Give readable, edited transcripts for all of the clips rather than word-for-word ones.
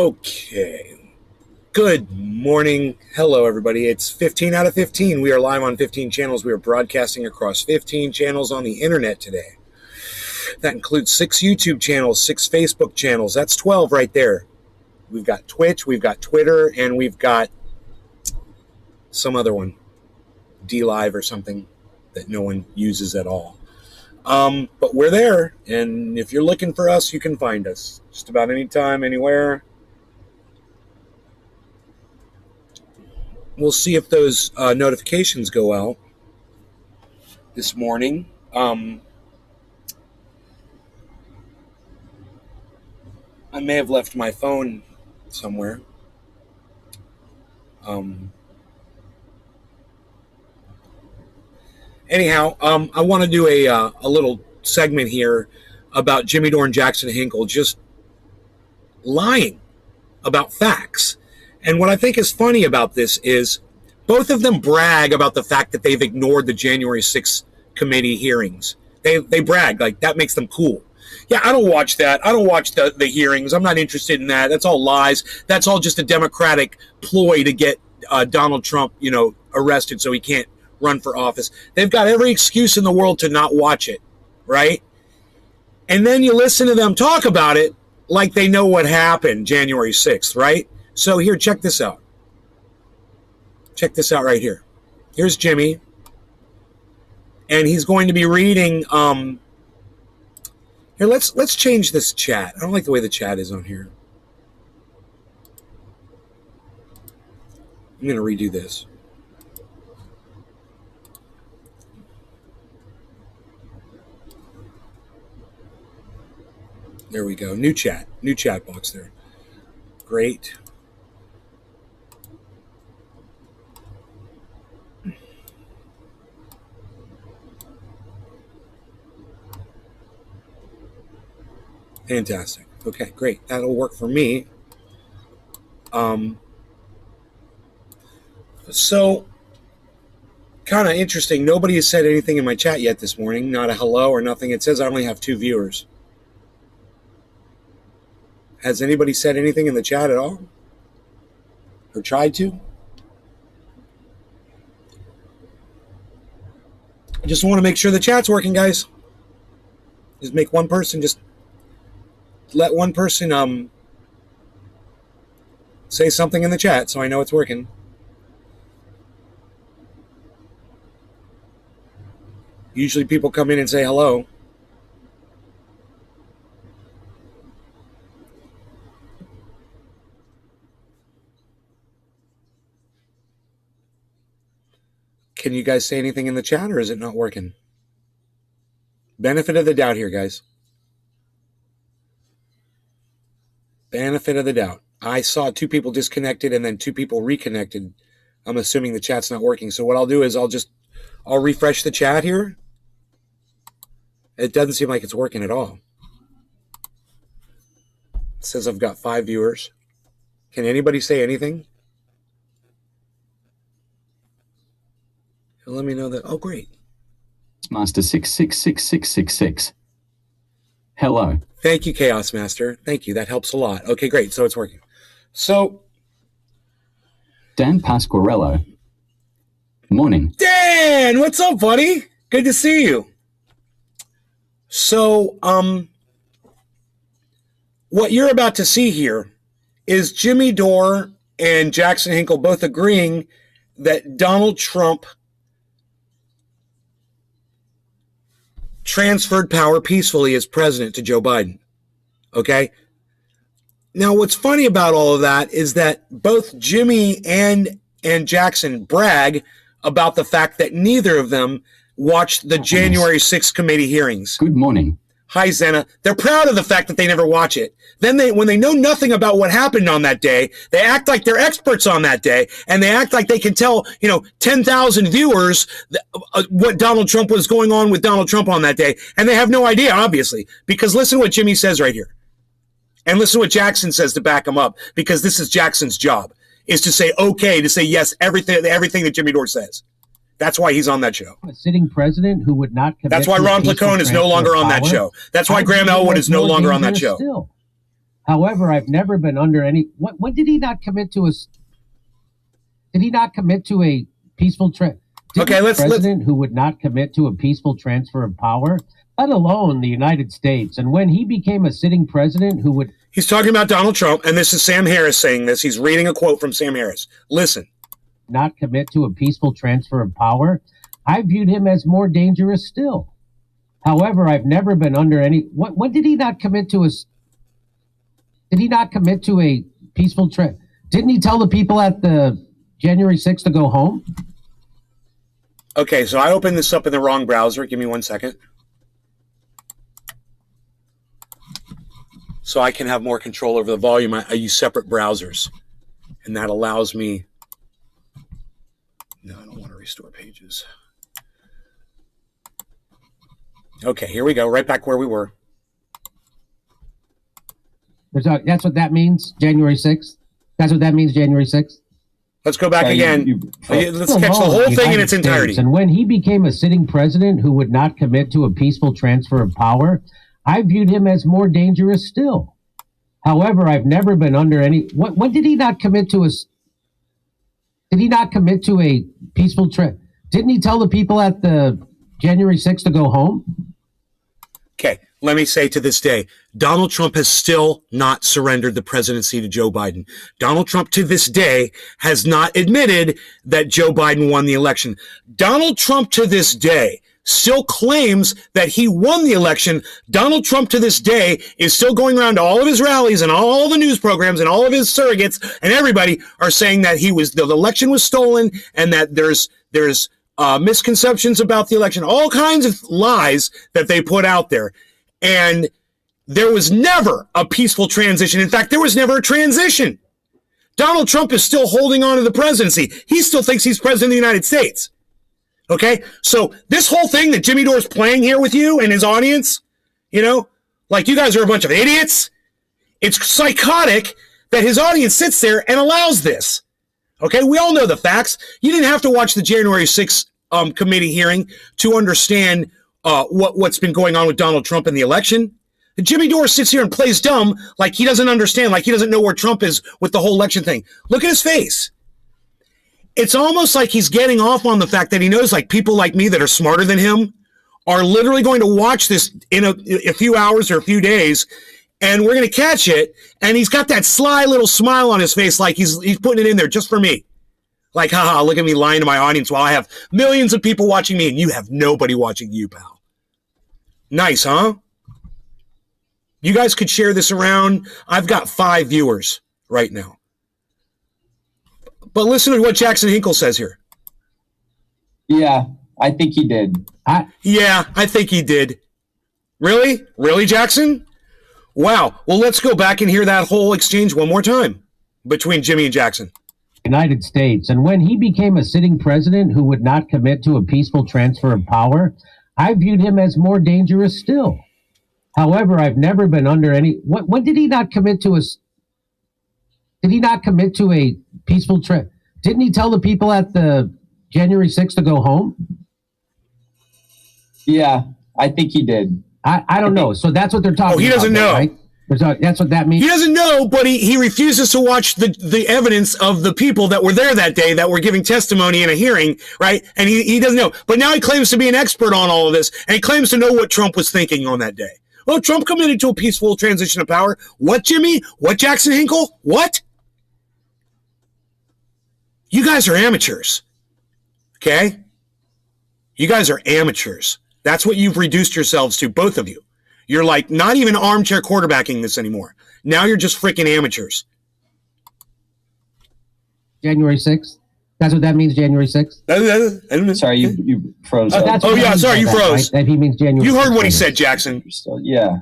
Okay. Good morning. Hello, everybody. It's 15 out of 15. We are live on 15 channels. We are broadcasting across 15 channels on the internet today. That includes 6 YouTube channels, 6 Facebook channels. That's 12 right there. We've got Twitch, we've got Twitter, and we've got some other one, D-Live or something that no one uses at all. But we're there, and if you're looking for us, you can find us just about any time, anywhere. We'll see if those notifications go out this morning. I may have left my phone somewhere. Anyhow, I want to do a little segment here about Jimmy Dore and Jackson Hinkle just lying about facts. And what I think is funny about this is both of them brag about the fact that they've ignored the January 6th committee hearings. They brag like that makes them cool. Yeah, I don't watch that. I don't watch the hearings. I'm not interested in that. That's all lies. That's all just a Democratic ploy to get Donald Trump, arrested so he can't run for office. They've got every excuse in the world to not watch it, right? And then you listen to them talk about it like they know what happened January 6th, right? So here, check this out. Check this out right here. Here's Jimmy. And he's going to be reading... Here, let's change this chat. I don't like the way the chat is on here. I'm going to redo this. There we go. New chat box there. Great. Fantastic. Okay, great. That'll work for me. So, kind of interesting. Nobody has said anything in my chat yet this morning. Not a hello or nothing. It says I only have 2 viewers. Has anybody said anything in the chat at all? Or tried to? I just want to make sure the chat's working, guys. Just make one person just... Let one person say something in the chat so I know it's working. Usually people come in and say hello. Can you guys say anything in the chat, or is it not working? Benefit of the doubt here, guys. Benefit of the doubt. I saw 2 people disconnected and then 2 people reconnected. I'm assuming the chat's not working. So what I'll do is I'll refresh the chat here. It doesn't seem like it's working at all. It says I've got 5 viewers. Can anybody say anything? Let me know that. Oh, great. Master 666666. Hello. Thank you, Chaos Master. Thank you. That helps a lot. Okay, great. So it's working. So, Dan Pasquarello. Morning. Dan, what's up, buddy? Good to see you. So, what you're about to see here is Jimmy Dore and Jackson Hinkle both agreeing that Donald Trump transferred power peacefully as president to Joe Biden. Okay? Now, what's funny about all of that is that both Jimmy and Jackson brag about the fact that neither of them watched the January 6th committee hearings. Good morning. Hi, Zena. They're proud of the fact that they never watch it. Then when they know nothing about what happened on that day, they act like they're experts on that day, and they act like they can tell, 10,000 viewers what Donald Trump was going on with Donald Trump on that day, and they have no idea, obviously, because listen to what Jimmy says right here, and listen to what Jackson says to back him up, because this is Jackson's job, is to say okay, to say yes, everything that Jimmy Dore says. That's why he's on that show. A sitting president who would not commit. That's why Ron Placone is no longer on that show. That's why Graham Elwood is no longer on that show. Still. However, I've never been under any. When did he not commit to a? Did he not commit to a peaceful Okay, president who would not commit to a peaceful transfer of power, let alone the United States. And when he became a sitting president who would. He's talking about Donald Trump, and this is Sam Harris saying this. He's reading a quote from Sam Harris. Listen. Not commit to a peaceful transfer of power, I viewed him as more dangerous still. However, I've never been under any. When did he not commit to a? Did he not commit to a peaceful Didn't he tell the people at the January 6th to go home? Okay, so I opened this up in the wrong browser. Give me 1 second. So I can have more control over the volume. I use separate browsers, and that allows me. No, I don't want to restore pages. Okay, here we go. Right back where we were. That's what that means, January 6th? That's what that means, January 6th? Let's go back again. Let's catch the whole thing in its entirety. And when he became a sitting president who would not commit to a peaceful transfer of power, I viewed him as more dangerous still. However, I've never been under any. When did he not commit to a? Did he not commit to a peaceful Didn't he tell the people at the January 6th to go home? Okay, let me say to this day, Donald Trump has still not surrendered the presidency to Joe Biden. Donald Trump to this day has not admitted that Joe Biden won the election. Donald Trump to this day still claims that he won the election. Donald Trump to this day is still going around to all of his rallies and all the news programs and all of his surrogates, and everybody are saying that the election was stolen and that there's misconceptions about the election, all kinds of lies that they put out there. And there was never a peaceful transition. In fact, there was never a transition. Donald Trump is still holding on to the presidency. He still thinks he's president of the United States. Okay? So this whole thing that Jimmy Dore's playing here with you and his audience, like you guys are a bunch of idiots. It's psychotic that his audience sits there and allows this. Okay? We all know the facts. You didn't have to watch the January 6th committee hearing to understand what's been going on with Donald Trump in the election. Jimmy Dore sits here and plays dumb like he doesn't understand, like he doesn't know where Trump is with the whole election thing. Look at his face. It's almost like he's getting off on the fact that he knows like people like me that are smarter than him are literally going to watch this in a few hours or a few days, and we're going to catch it. And he's got that sly little smile on his face like he's putting it in there just for me. Like, haha, look at me lying to my audience while I have millions of people watching me and you have nobody watching you, pal. Nice, huh? You guys could share this around. I've got 5 viewers right now. But listen to what Jackson Hinkle says here. Yeah, I think he did. I think he did. Really? Really, Jackson? Wow. Well, let's go back and hear that whole exchange one more time between Jimmy and Jackson. United States. And when he became a sitting president who would not commit to a peaceful transfer of power, I viewed him as more dangerous still. However, I've never been under any. When did he not commit to a? Did he not commit to a peaceful Didn't he tell the people at the January 6th to go home? Yeah, I think he did. I don't know. So that's what they're talking about. Oh, he doesn't know. Right? That's what that means. He doesn't know, but he refuses to watch the evidence of the people that were there that day that were giving testimony in a hearing, right? And he doesn't know. But now he claims to be an expert on all of this, and he claims to know what Trump was thinking on that day. Well, Trump committed to a peaceful transition of power. What, Jimmy? What, Jackson Hinkle? What? You guys are amateurs, okay? You guys are amateurs. That's what you've reduced yourselves to, both of you. You're like not even armchair quarterbacking this anymore. Now you're just freaking amateurs. January 6th? That's what that means, January 6th? Sorry, you froze. Sorry, you froze. Right? He means January You heard 6th. what he said, Jackson. Yeah.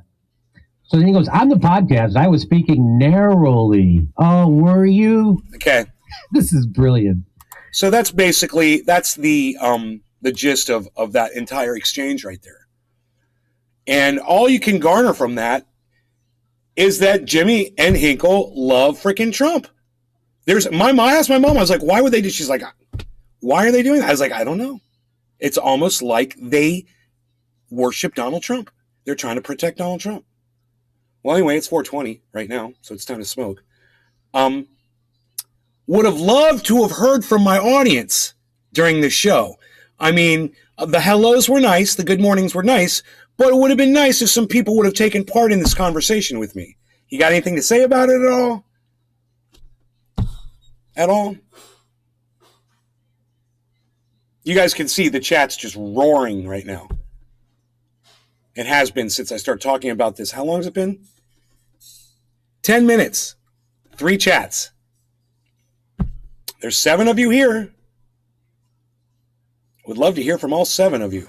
So then he goes, on the podcast, I was speaking narrowly. Oh, were you? Okay. This is brilliant. So that's the gist of that entire exchange right there. And all you can garner from that is that Jimmy and Hinkle love freaking Trump. I asked my mom, I was like, why would they do? She's like, why are they doing that? I was like, I don't know. It's almost like they worship Donald Trump. They're trying to protect Donald Trump. Well, anyway, it's 4:20 right now, so it's time to smoke. Would have loved to have heard from my audience during the show. I mean, the hellos were nice, the good mornings were nice, but it would have been nice if some people would have taken part in this conversation with me. You got anything to say about it at all? At all? You guys can see the chat's just roaring right now. It has been since I started talking about this. How long has it been? 10 minutes. 3 chats. There's 7 of you here. Would love to hear from all 7 of you.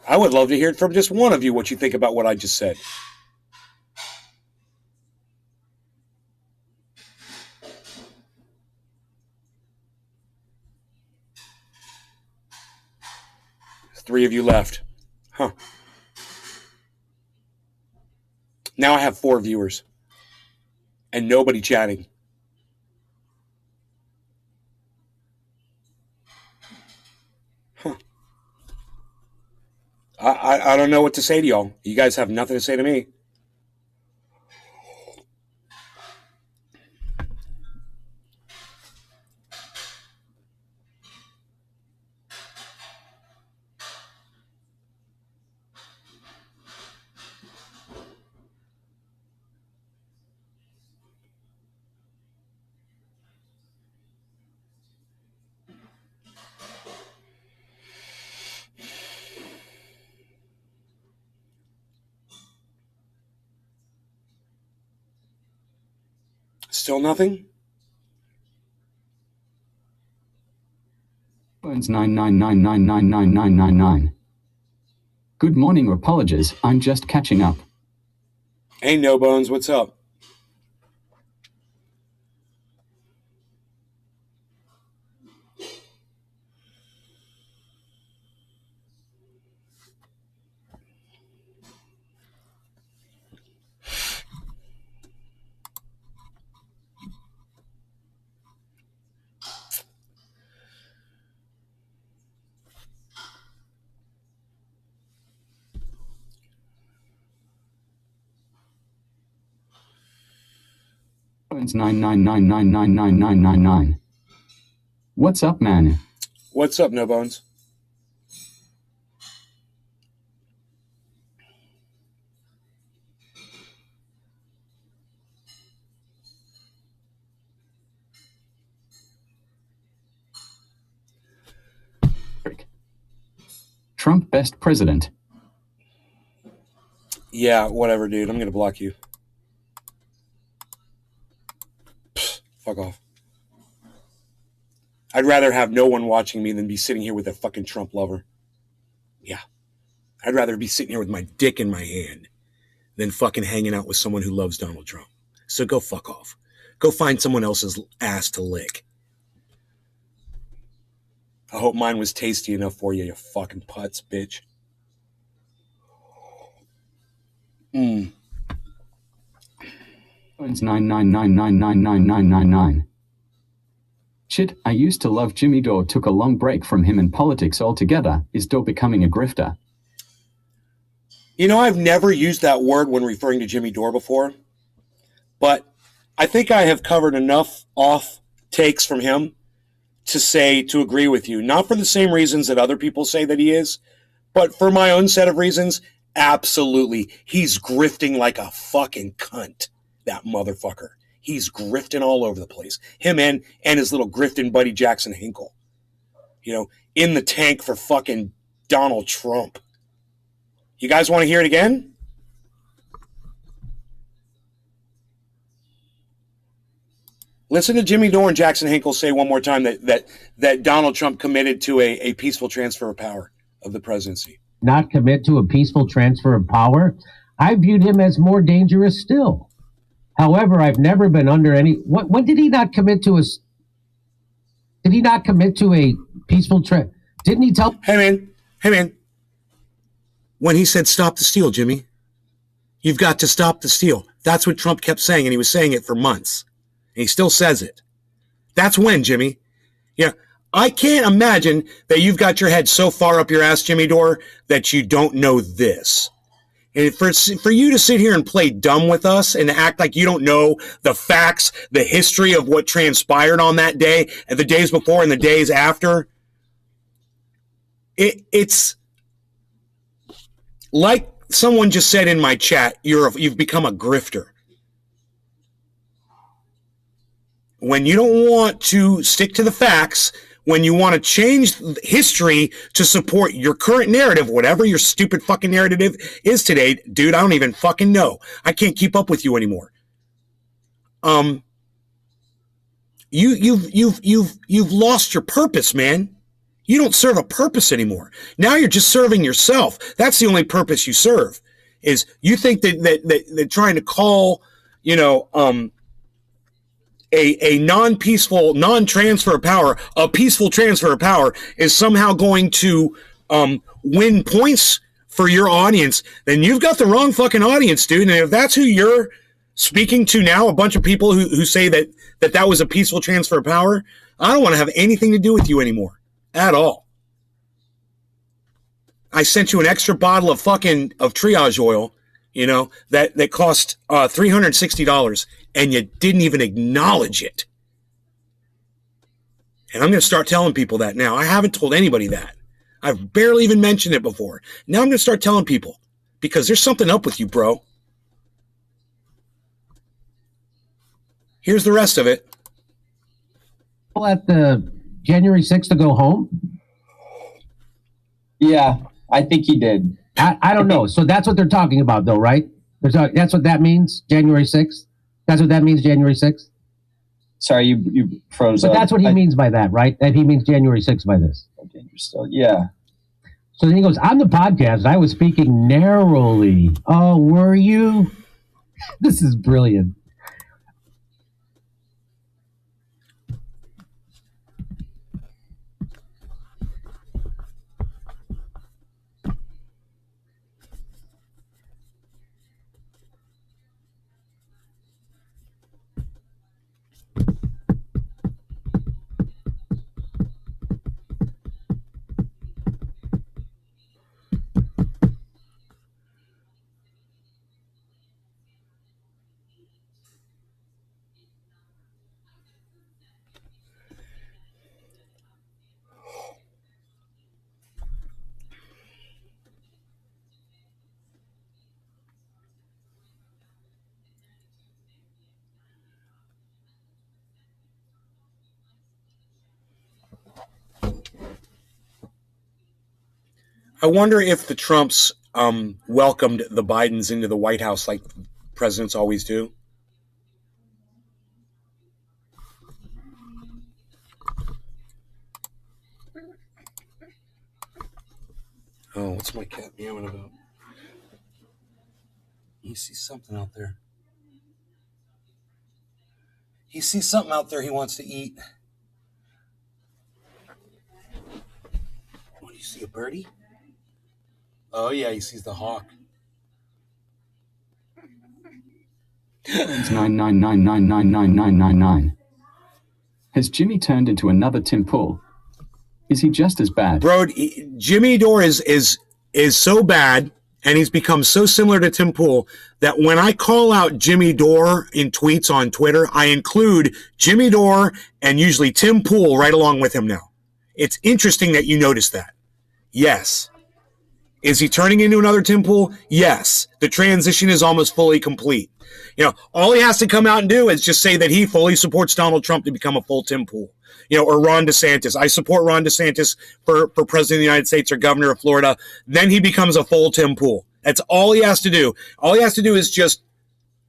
I would love to hear from just one of you what you think about what I just said. There's 3 of you left. Huh. Now I have 4 viewers. And nobody chatting. I don't know what to say to y'all. You guys have nothing to say to me. Still nothing? Bones 999999999. Good morning, apologies. I'm just catching up. Hey, No Bones, what's up? Bones 999999999. What's up, man? What's up, No Bones? Trump best president. Yeah, whatever, dude. I'm going to block you. Pfft, fuck off. I'd rather have no one watching me than be sitting here with a fucking Trump lover. Yeah. I'd rather be sitting here with my dick in my hand than fucking hanging out with someone who loves Donald Trump. So go fuck off. Go find someone else's ass to lick. I hope mine was tasty enough for you, you fucking putz, bitch. Bones 999999999. Shit, I used to love Jimmy Dore. Took a long break from him and politics altogether. Is Dore becoming a grifter? You know, I've never used that word when referring to Jimmy Dore before, but I think I have covered enough off takes from him to agree with you. Not for the same reasons that other people say that he is, but for my own set of reasons, absolutely. He's grifting like a fucking cunt, that motherfucker. He's grifting all over the place. Him and his little grifting buddy Jackson Hinkle. You know, in the tank for fucking Donald Trump. You guys want to hear it again? Listen to Jimmy Dore and Jackson Hinkle say one more time that Donald Trump committed to a peaceful transfer of power of the presidency. Not commit to a peaceful transfer of power. I viewed him as more dangerous still. However, I've never been under any. When did he not commit to a? Did he not commit to a peaceful Didn't he tell? Hey man. When he said stop the steal, Jimmy, you've got to stop the steal. That's what Trump kept saying, and he was saying it for months, and he still says it. That's when, Jimmy. Yeah, I can't imagine that you've got your head so far up your ass, Jimmy Dore, that you don't know this. And for you to sit here and play dumb with us and act like you don't know the facts, the history of what transpired on that day and the days before and the days after, it's like someone just said in my chat, you've become a grifter. When you don't want to stick to the facts, when you want to change history to support your current narrative, whatever your stupid fucking narrative is today, dude, I don't even fucking know. I can't keep up with you anymore. You've lost your purpose, man. You don't serve a purpose anymore. Now you're just serving yourself. That's the only purpose you serve. Is you think that trying to call, a non-peaceful, non-transfer of power, a peaceful transfer of power is somehow going to win points for your audience, then you've got the wrong fucking audience, dude. And if that's who you're speaking to now, a bunch of people who say that was a peaceful transfer of power, I don't want to have anything to do with you anymore at all. I sent you an extra bottle of triage oil, that cost $360, and you didn't even acknowledge it. And I'm going to start telling people that now. I haven't told anybody that. I've barely even mentioned it before. Now I'm going to start telling people because there's something up with you, bro. Here's the rest of it. At the January 6th to go home? Yeah, I think he did. I don't know. So that's what they're talking about, though, right? That's what that means, January 6th? That's what that means, January 6th? Sorry, you froze But up. that's what he means by that, right? That he means January 6th by this. Okay, you're still, yeah. So then he goes, on the podcast, I was speaking narrowly. Oh, were you? This is brilliant. I wonder if the Trumps welcomed the Bidens into the White House like presidents always do. Oh, what's my cat meowing about? He sees something out there. He sees something out there he wants to eat. What, do you see a birdie? Oh, yeah, he sees the hawk. It's 999999999. Has Jimmy turned into another Tim Pool? Is he just as bad? Bro, Jimmy Dore is so bad, and he's become so similar to Tim Pool that when I call out Jimmy Dore in tweets on Twitter, I include Jimmy Dore and usually Tim Pool right along with him now. It's interesting that you noticed that. Yes. Is he turning into another Tim Pool? Yes. The transition is almost fully complete. All he has to come out and do is just say that he fully supports Donald Trump to become a full Tim Pool. Or Ron DeSantis. I support Ron DeSantis for president of the United States or governor of Florida. Then he becomes a full Tim Pool. That's all he has to do. All he has to do is just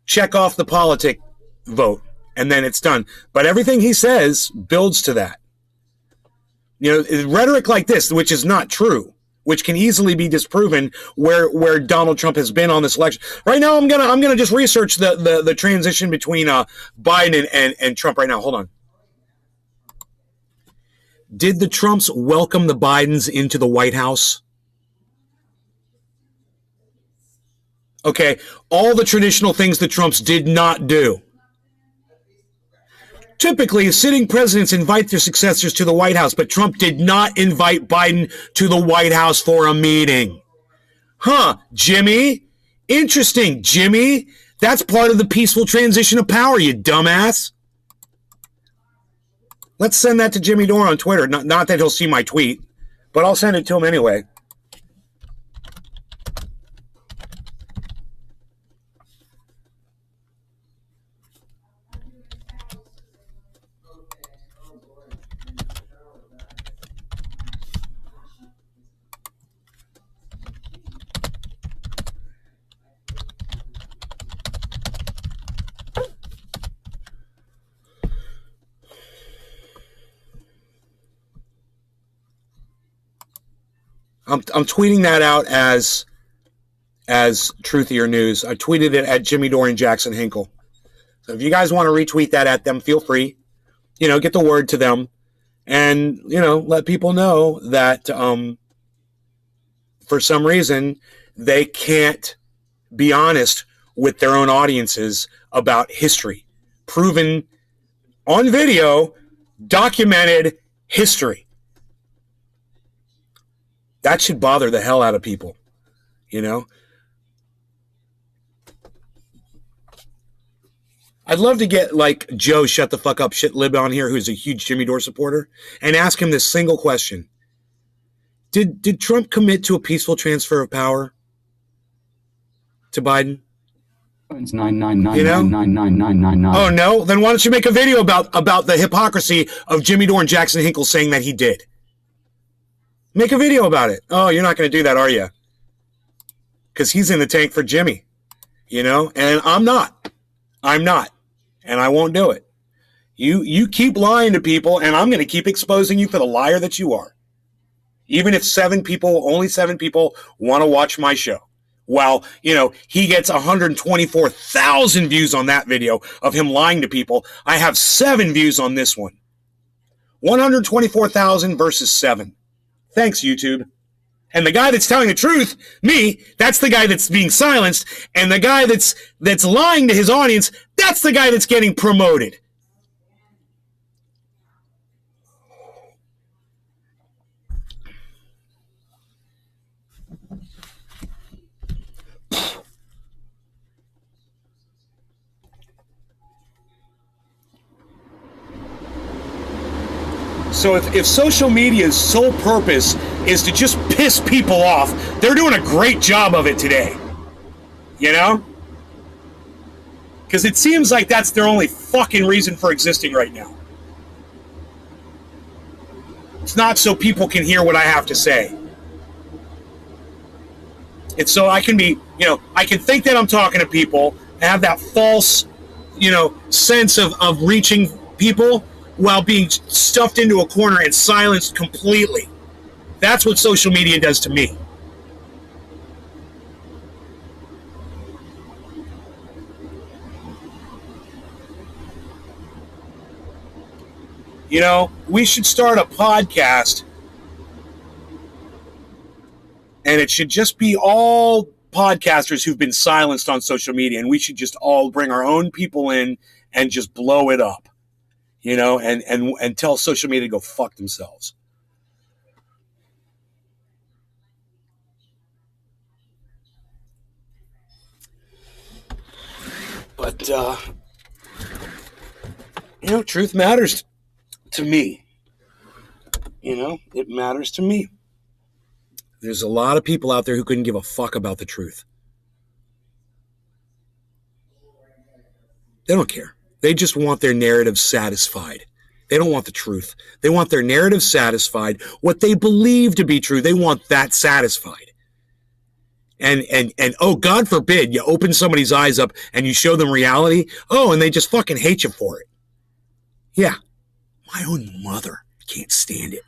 check off the politic vote, and then it's done. But everything he says builds to that. Rhetoric like this, which is not true, which can easily be disproven where Donald Trump has been on this election. Right now, I'm gonna just research the transition between Biden and Trump right now. Hold on. Did the Trumps welcome the Bidens into the White House? Okay, all the traditional things the Trumps did not do. Typically, sitting presidents invite their successors to the White House, but Trump did not invite Biden to the White House for a meeting. Jimmy? Interesting, Jimmy. That's part of the peaceful transition of power, you dumbass. Let's send that to Jimmy Dore on Twitter. Not that he'll see my tweet, but I'll send it to him anyway. I'm tweeting that out as truthier news. I tweeted it at Jimmy Dore and Jackson Hinkle. So if you guys want to retweet that at them, feel free. Get the word to them, and let people know that for some reason they can't be honest with their own audiences about history, proven on video, documented history. That should bother the hell out of people, I'd love to get like Joe Shut the Fuck Up Shit Lib on here, who's a huge Jimmy Dore supporter, and ask him this single question. Did Trump commit to a peaceful transfer of power to Biden? It's 999999999. Oh no? Then why don't you make a video about the hypocrisy of Jimmy Dore and Jackson Hinkle saying that he did? Make a video about it. Oh, you're not going to do that, are you? Because he's in the tank for Jimmy, and I'm not. And I won't do it. You keep lying to people, and I'm going to keep exposing you for the liar that you are. Even if only seven people want to watch my show. Well, he gets 124,000 views on that video of him lying to people. I have 7 views on this one. 124,000 versus 7. Thanks, YouTube. And the guy that's telling the truth, me, that's the guy that's being silenced. And the guy that's lying to his audience, that's the guy that's getting promoted. So if social media's sole purpose is to just piss people off, they're doing a great job of it today. Because it seems like that's their only fucking reason for existing right now. It's not so people can hear what I have to say. It's so I can be, I can think that I'm talking to people and have that false, sense of reaching people while being stuffed into a corner and silenced completely. That's what social media does to me. We should start a podcast, and it should just be all podcasters who've been silenced on social media, and we should just all bring our own people in and just blow it up. And tell social media to go fuck themselves. But, truth matters to me. It matters to me. There's a lot of people out there who couldn't give a fuck about the truth. They don't care. They just want their narrative satisfied. They don't want the truth. They want their narrative satisfied. What they believe to be true, they want that satisfied. And oh, God forbid you open somebody's eyes up and you show them reality. Oh, and they just fucking hate you for it. Yeah. My own mother can't stand it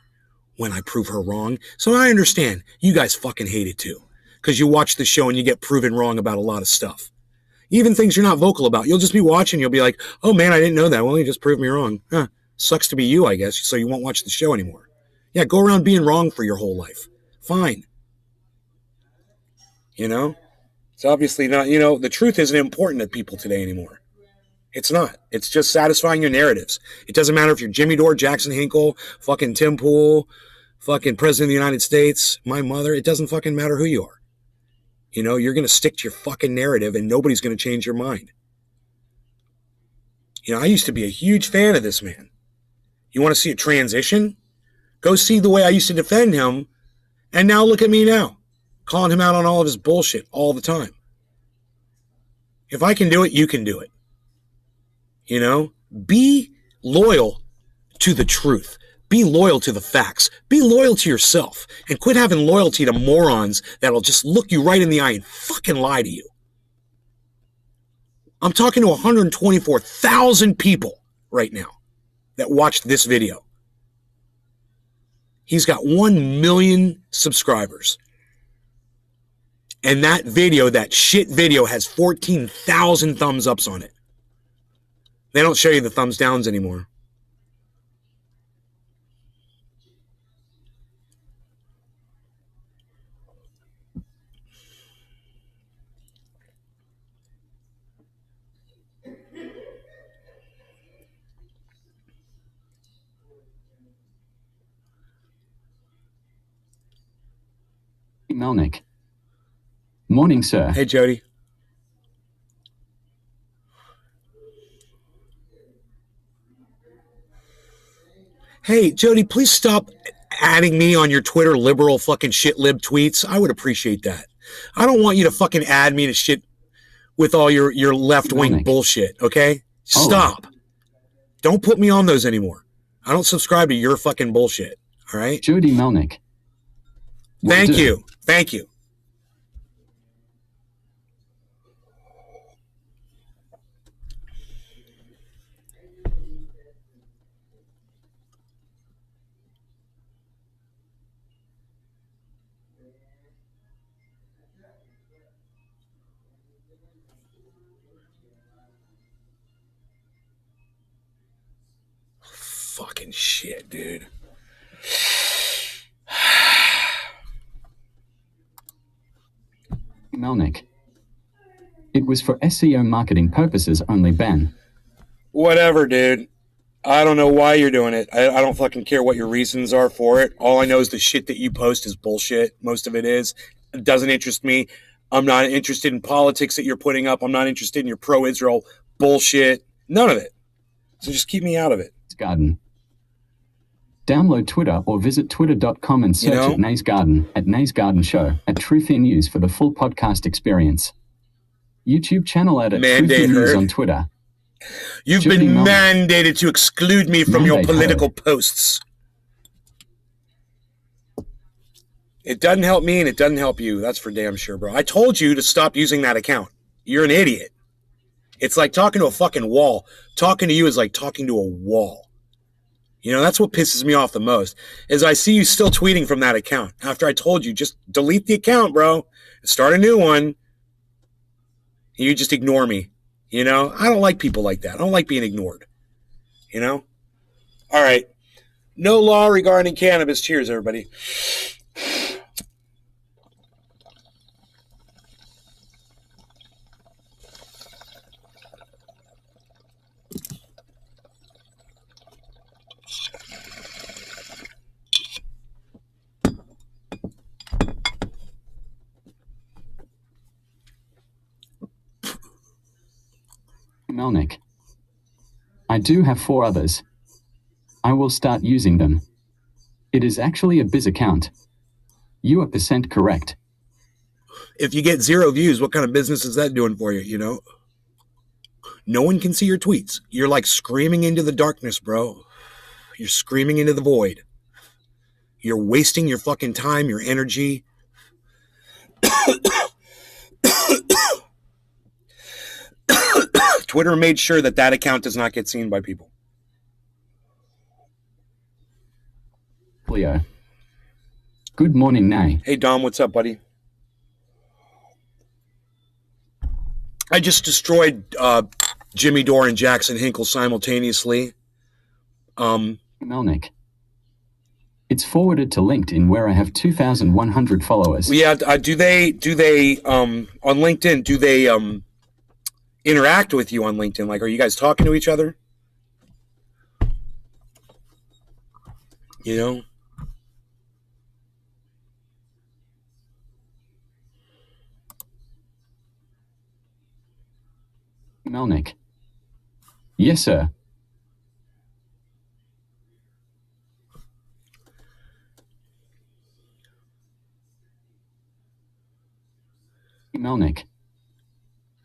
when I prove her wrong. So I understand you guys fucking hate it too. Because you watch the show and you get proven wrong about a lot of stuff. Even things you're not vocal about. You'll just be watching. You'll be like, oh man, I didn't know that. Well, you just proved me wrong. Huh. Sucks to be you, I guess. So you won't watch the show anymore. Yeah, go around being wrong for your whole life. Fine. It's obviously not, the truth isn't important to people today anymore. It's not. It's just satisfying your narratives. It doesn't matter if you're Jimmy Dore, Jackson Hinkle, fucking Tim Pool, fucking President of the United States, my mother. It doesn't fucking matter who you are. You know, you're going to stick to your fucking narrative and nobody's going to change your mind. You know, I used to be a huge fan of this man. You want to see a transition? Go see the way I used to defend him, and now look at me now, calling him out on all of his bullshit all the time. If I can do it, you can do it. You know, be loyal to the truth. Be loyal to the facts. Be loyal to yourself. And quit having loyalty to morons that'll just look you right in the eye and fucking lie to you. I'm talking to 124,000 people right now that watched this video. He's got 1 million subscribers. And that video, that shit video, has 14,000 thumbs ups on it. They don't show you the thumbs downs anymore. Melnick. Morning, sir. Hey, Jody. Hey, Jody, please stop adding me on your Twitter liberal fucking shit lib tweets. I would appreciate that. I don't want you to fucking add me to shit with all your left-wing bullshit, okay? Stop. Don't put me on those anymore. I don't subscribe to your fucking bullshit, all right? Jody Melnick. Thank you. Thank you. Fucking shit, dude. Melnick. It was for SEO marketing purposes only, Ben. Whatever, dude. I don't know why you're doing it. I don't fucking care what your reasons are for it. All I know is the shit that you post is bullshit. Most of it is. It doesn't interest me. I'm not interested in politics that you're putting up. I'm not interested in your pro-Israel bullshit. None of it. So just keep me out of it. Garden. Download Twitter or visit twitter.com and search at Nays Garden, at Nays Garden Show, at Truth in News for the full podcast experience. YouTube channel at Truth in News on Twitter. You've been mandated to exclude me from your political posts. It doesn't help me and it doesn't help you. That's for damn sure, bro. I told you to stop using that account. You're an idiot. It's like talking to a fucking wall. Talking to you is like talking to a wall. You know, that's what pisses me off the most, is I see you still tweeting from that account after I told you, just delete the account, bro, and start a new one. You just ignore me. You know, I don't like people like that. I don't like being ignored. You know? All right. No law regarding cannabis. Cheers, everybody. Melnick. I do have 4 others. I will start using them. It is actually a biz account. You are % correct. If you get 0 views, what kind of business is that doing for you, you know? No one can see your tweets. You're like screaming into the darkness, bro. You're screaming into the void. You're wasting your fucking time, your energy. Twitter made sure that that account does not get seen by people. Cleo. Good morning, Nay. Hey, Dom, what's up, buddy? I just destroyed Jimmy Dore and Jackson Hinkle simultaneously. Melnick. It's forwarded to LinkedIn where I have 2,100 followers. Yeah, do they on LinkedIn, do they interact with you on LinkedIn? Like, are you guys talking to each other? You know? Melnick. Yes, sir. Melnick.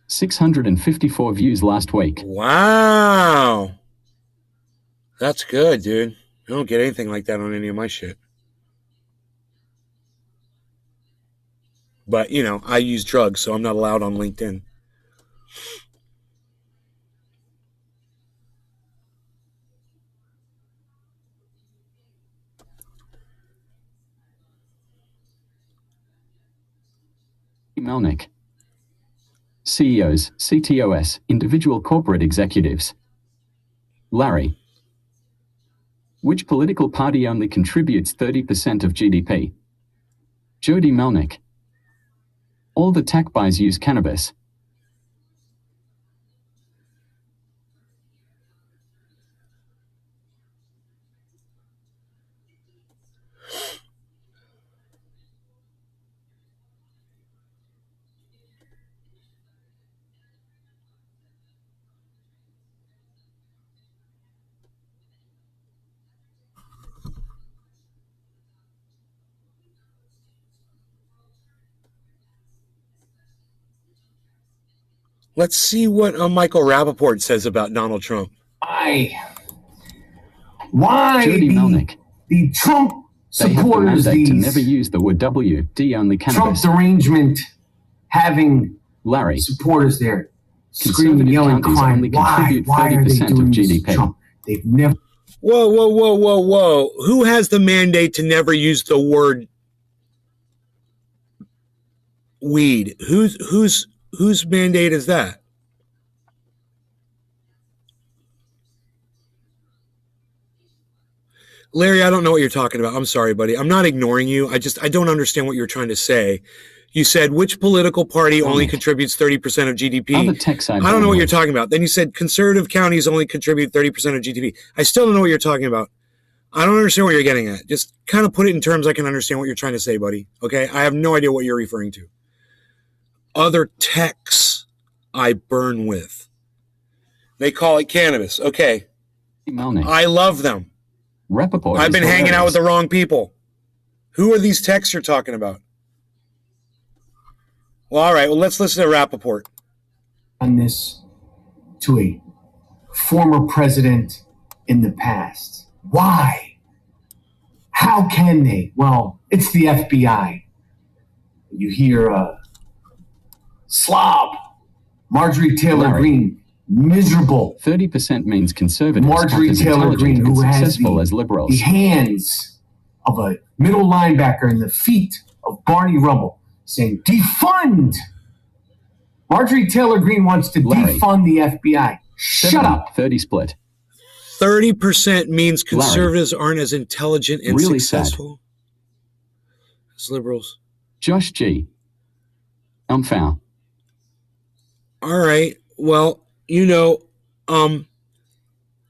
654 views last week. Wow. That's good, dude. I don't get anything like that on any of my shit. But, you know, I use drugs, so I'm not allowed on LinkedIn. Melnick. CEOs, CTOs, individual corporate executives. Larry. Which political party only contributes 30% of GDP? Jody Melnick. All the tech buys use cannabis. Let's see what Michael Rappaport says about Donald Trump. Jody Melnick. The Trump supporters, they have the mandate to never use the word WD only cannabis. Trump derangement having Larry. supporters there Conservative screaming, yelling, counties crying. only Why contribute are they 30% doing of this to GDP. Trump? They've never. Whoa. Who has the mandate to never use the word weed? Whose mandate is that? Larry, I don't know what you're talking about. I'm sorry, buddy. I'm not ignoring you. I don't understand what you're trying to say. You said, which political party only contributes 30% of GDP? I don't know what you're talking about. Then you said conservative counties only contribute 30% of GDP. I still don't know what you're talking about. I don't understand what you're getting at. Just kind of put it in terms I can understand what you're trying to say, buddy. Okay? I have no idea what you're referring to. Other techs I burn with. They call it cannabis. Okay. I love them. Rappaport I've been hanging out with the wrong people. Who are these techs you're talking about? Well, all right. Well, let's listen to Rappaport. Done this to a former president in the past. Why? How can they? Well, it's the FBI. You hear slob, Marjorie Taylor Greene, miserable. 30% means conservatives. Marjorie Taylor Greene, who has successful as liberals. The hands of a middle linebacker and the feet of Barney Rubble, saying defund. Marjorie Taylor Greene wants to defund the FBI. Shut up. 30 split. 30% means conservatives aren't as intelligent and really successful as liberals. Josh G. Foul. All right. Well, you know,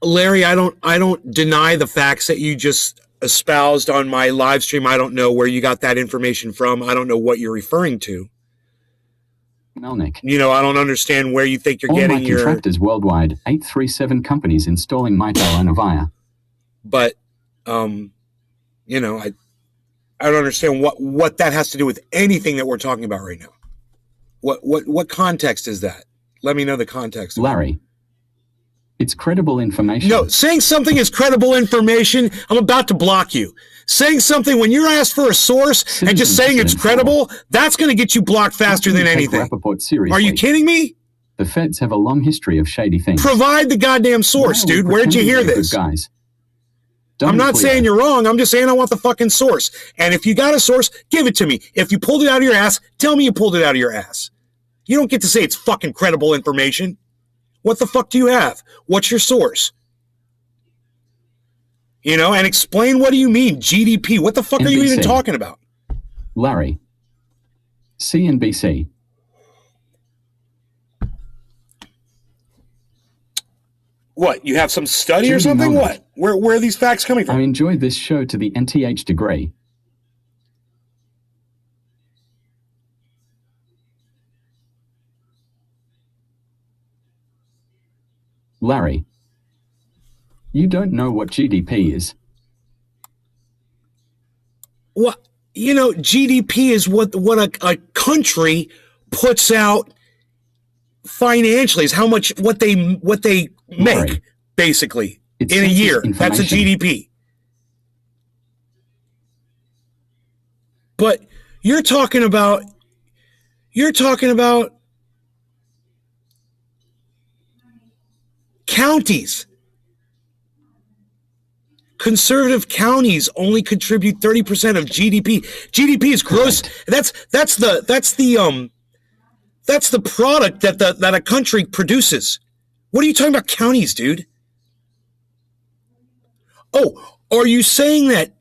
Larry, I don't deny the facts that you just espoused on my live stream. I don't know where you got that information from. I don't know what you're referring to. Melnick. You know, I don't understand where you think you're getting your contractors worldwide, 837 companies installing Mitel and Avaya. But you know, I don't understand what that has to do with anything that we're talking about right now. What context is that? Let me know the context. Larry. It's credible information. No, saying something is credible information, I'm about to block you. Saying something when you're asked for a source and just saying it's credible, that's going to get you blocked faster than anything. Are you kidding me? The feds have a long history of shady things. Provide the goddamn source, dude. Where'd you hear this? Guys. I'm not saying you're wrong. I'm just saying I want the fucking source. And if you got a source, give it to me. If you pulled it out of your ass, tell me you pulled it out of your ass. You don't get to say it's fucking credible information. What the fuck do you have? What's your source? You know, and explain what do you mean, GDP? What the fuck are you even talking about? Larry. CNBC. What, you have some study or something? What? Where are these facts coming from? I enjoyed this show to the nth degree. Larry, you don't know what GDP is. What, you know, GDP is what a country puts out financially, is how much what they make, Larry, basically, it's in a year. census That's a information. GDP. But you're talking about counties. Conservative counties only contribute 30% of GDP. GDP is gross. Correct. That's the product that a country produces. What are you talking about, counties, dude? Oh, are you saying that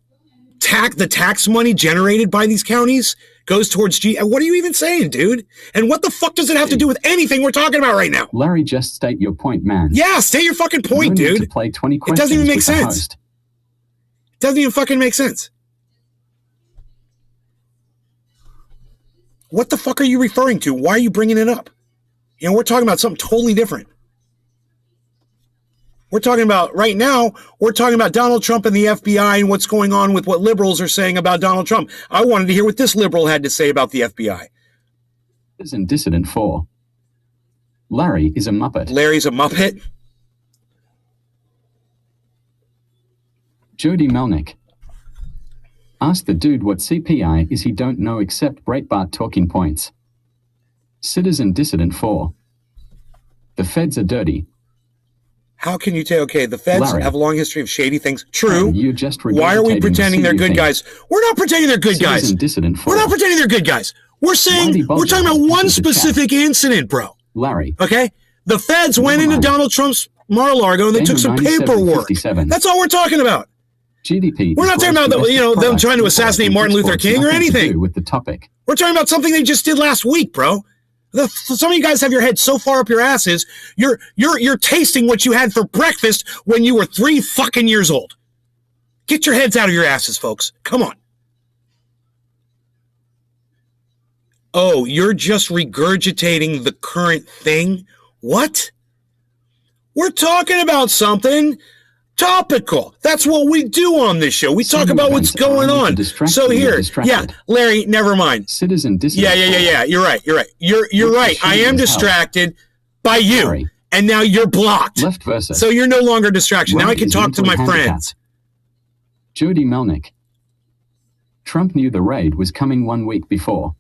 the tax money generated by these counties goes towards What are you even saying, dude? And what the fuck does it have to do with anything we're talking about right now? Larry, just state your point, man. Yeah, state your fucking point, no need dude. to play 20 it questions doesn't even make with the sense. host. It doesn't even fucking make sense. What the fuck are you referring to? Why are you bringing it up? You know, we're talking about something totally different. We're talking about, right now, we're talking about Donald Trump and the FBI and what's going on with what liberals are saying about Donald Trump. I wanted to hear what this liberal had to say about the FBI. Citizen Dissident 4. Larry is a Muppet. Larry's a Muppet? Jody Melnick. Ask the dude what CPI is, he don't know except Breitbart talking points. Citizen Dissident 4. The feds are dirty. How can you tell? Okay, the feds Larry, have a long history of shady things. True. You're just Why are we pretending they're good guys? We're not pretending they're good guys. Dissident 4. We're not pretending they're good guys. We're saying, we're talking about one specific incident, bro. Larry. Okay? The feds went into Donald Trump's Mar-a-Lago and they took some paperwork. That's all we're talking about. GDP. We're not talking about them trying to assassinate Martin Luther King or anything. With the topic. We're talking about something they just did last week, bro. Some of you guys have your heads so far up your asses, you're tasting what you had for breakfast when you were 3 fucking years old. Get your heads out of your asses, folks. Come on. Oh, you're just regurgitating the current thing? What? We're talking about something topical. That's what we do on this show. We talk about what's going on. So here, yeah, Larry, never mind. Citizen Dissident. Yeah. You're right. You're right. I am distracted by you, Larry. And now you're blocked. Left versus. So you're no longer a distraction. Right, now I can talk to my friends. Jody Melnick. Trump knew the raid was coming 1 week before.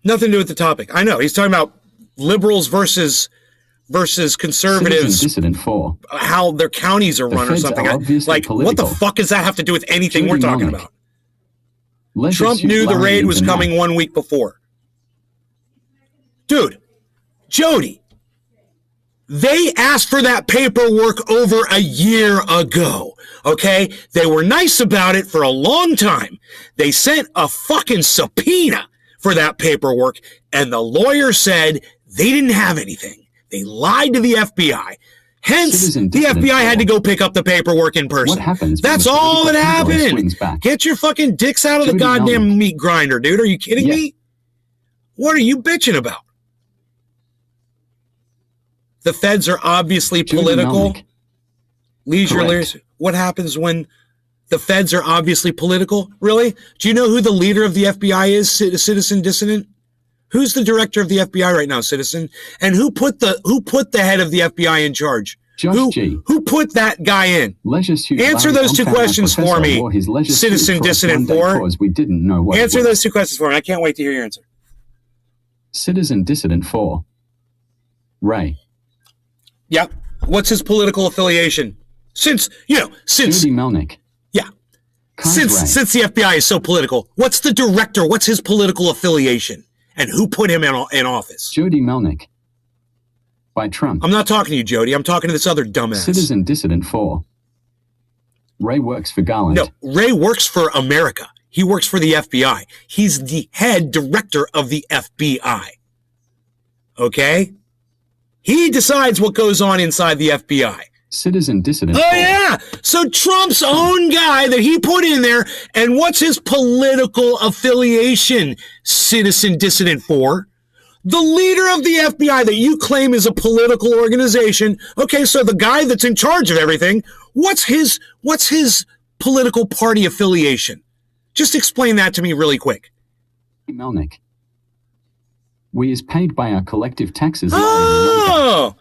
Nothing to do with the topic. I know. He's talking about liberals versus conservatives. Dissident 4. How their counties are run or something. Like, political. What the fuck does that have to do with anything we're talking about? Trump knew the raid was coming 1 week before. Dude, Jody, they asked for that paperwork over a year ago, okay? They were nice about it for a long time. They sent a fucking subpoena for that paperwork, and the lawyer said they didn't have anything. They lied to the FBI. Hence, the FBI had to go pick up the paperwork in person. What happens? That's all that happened. Get your fucking dicks out of the goddamn meat grinder, dude. Are you kidding me? What are you bitching about? The feds are obviously political. Leisure. What happens when the feds are obviously political? Really? Do you know who the leader of the FBI is, Citizen Dissident? Who's the director of the FBI right now, Citizen? And who put the head of the FBI in charge? Who put that guy in? Answer those two questions for me, Citizen Dissident 4. Answer those two questions for me. I can't wait to hear your answer. Citizen Dissident 4. Ray. Yep. What's his political affiliation? Since Judy Melnick. Yeah. Since the FBI is so political, what's the director? What's his political affiliation? And who put him in office? Jody Melnick. By Trump. I'm not talking to you, Jody. I'm talking to this other dumbass. Citizen Dissident 4. Ray works for Garland. No, Ray works for America. He works for the FBI. He's the head director of the FBI. Okay? He decides what goes on inside the FBI. Citizen dissident. Oh, yeah. So Trump's own guy that he put in there, and what's his political affiliation, Citizen Dissident 4? The leader of the FBI that you claim is a political organization. Okay, so the guy that's in charge of everything, what's his political party affiliation? Just explain that to me really quick. Melnick. We is paid by our collective taxes. Oh,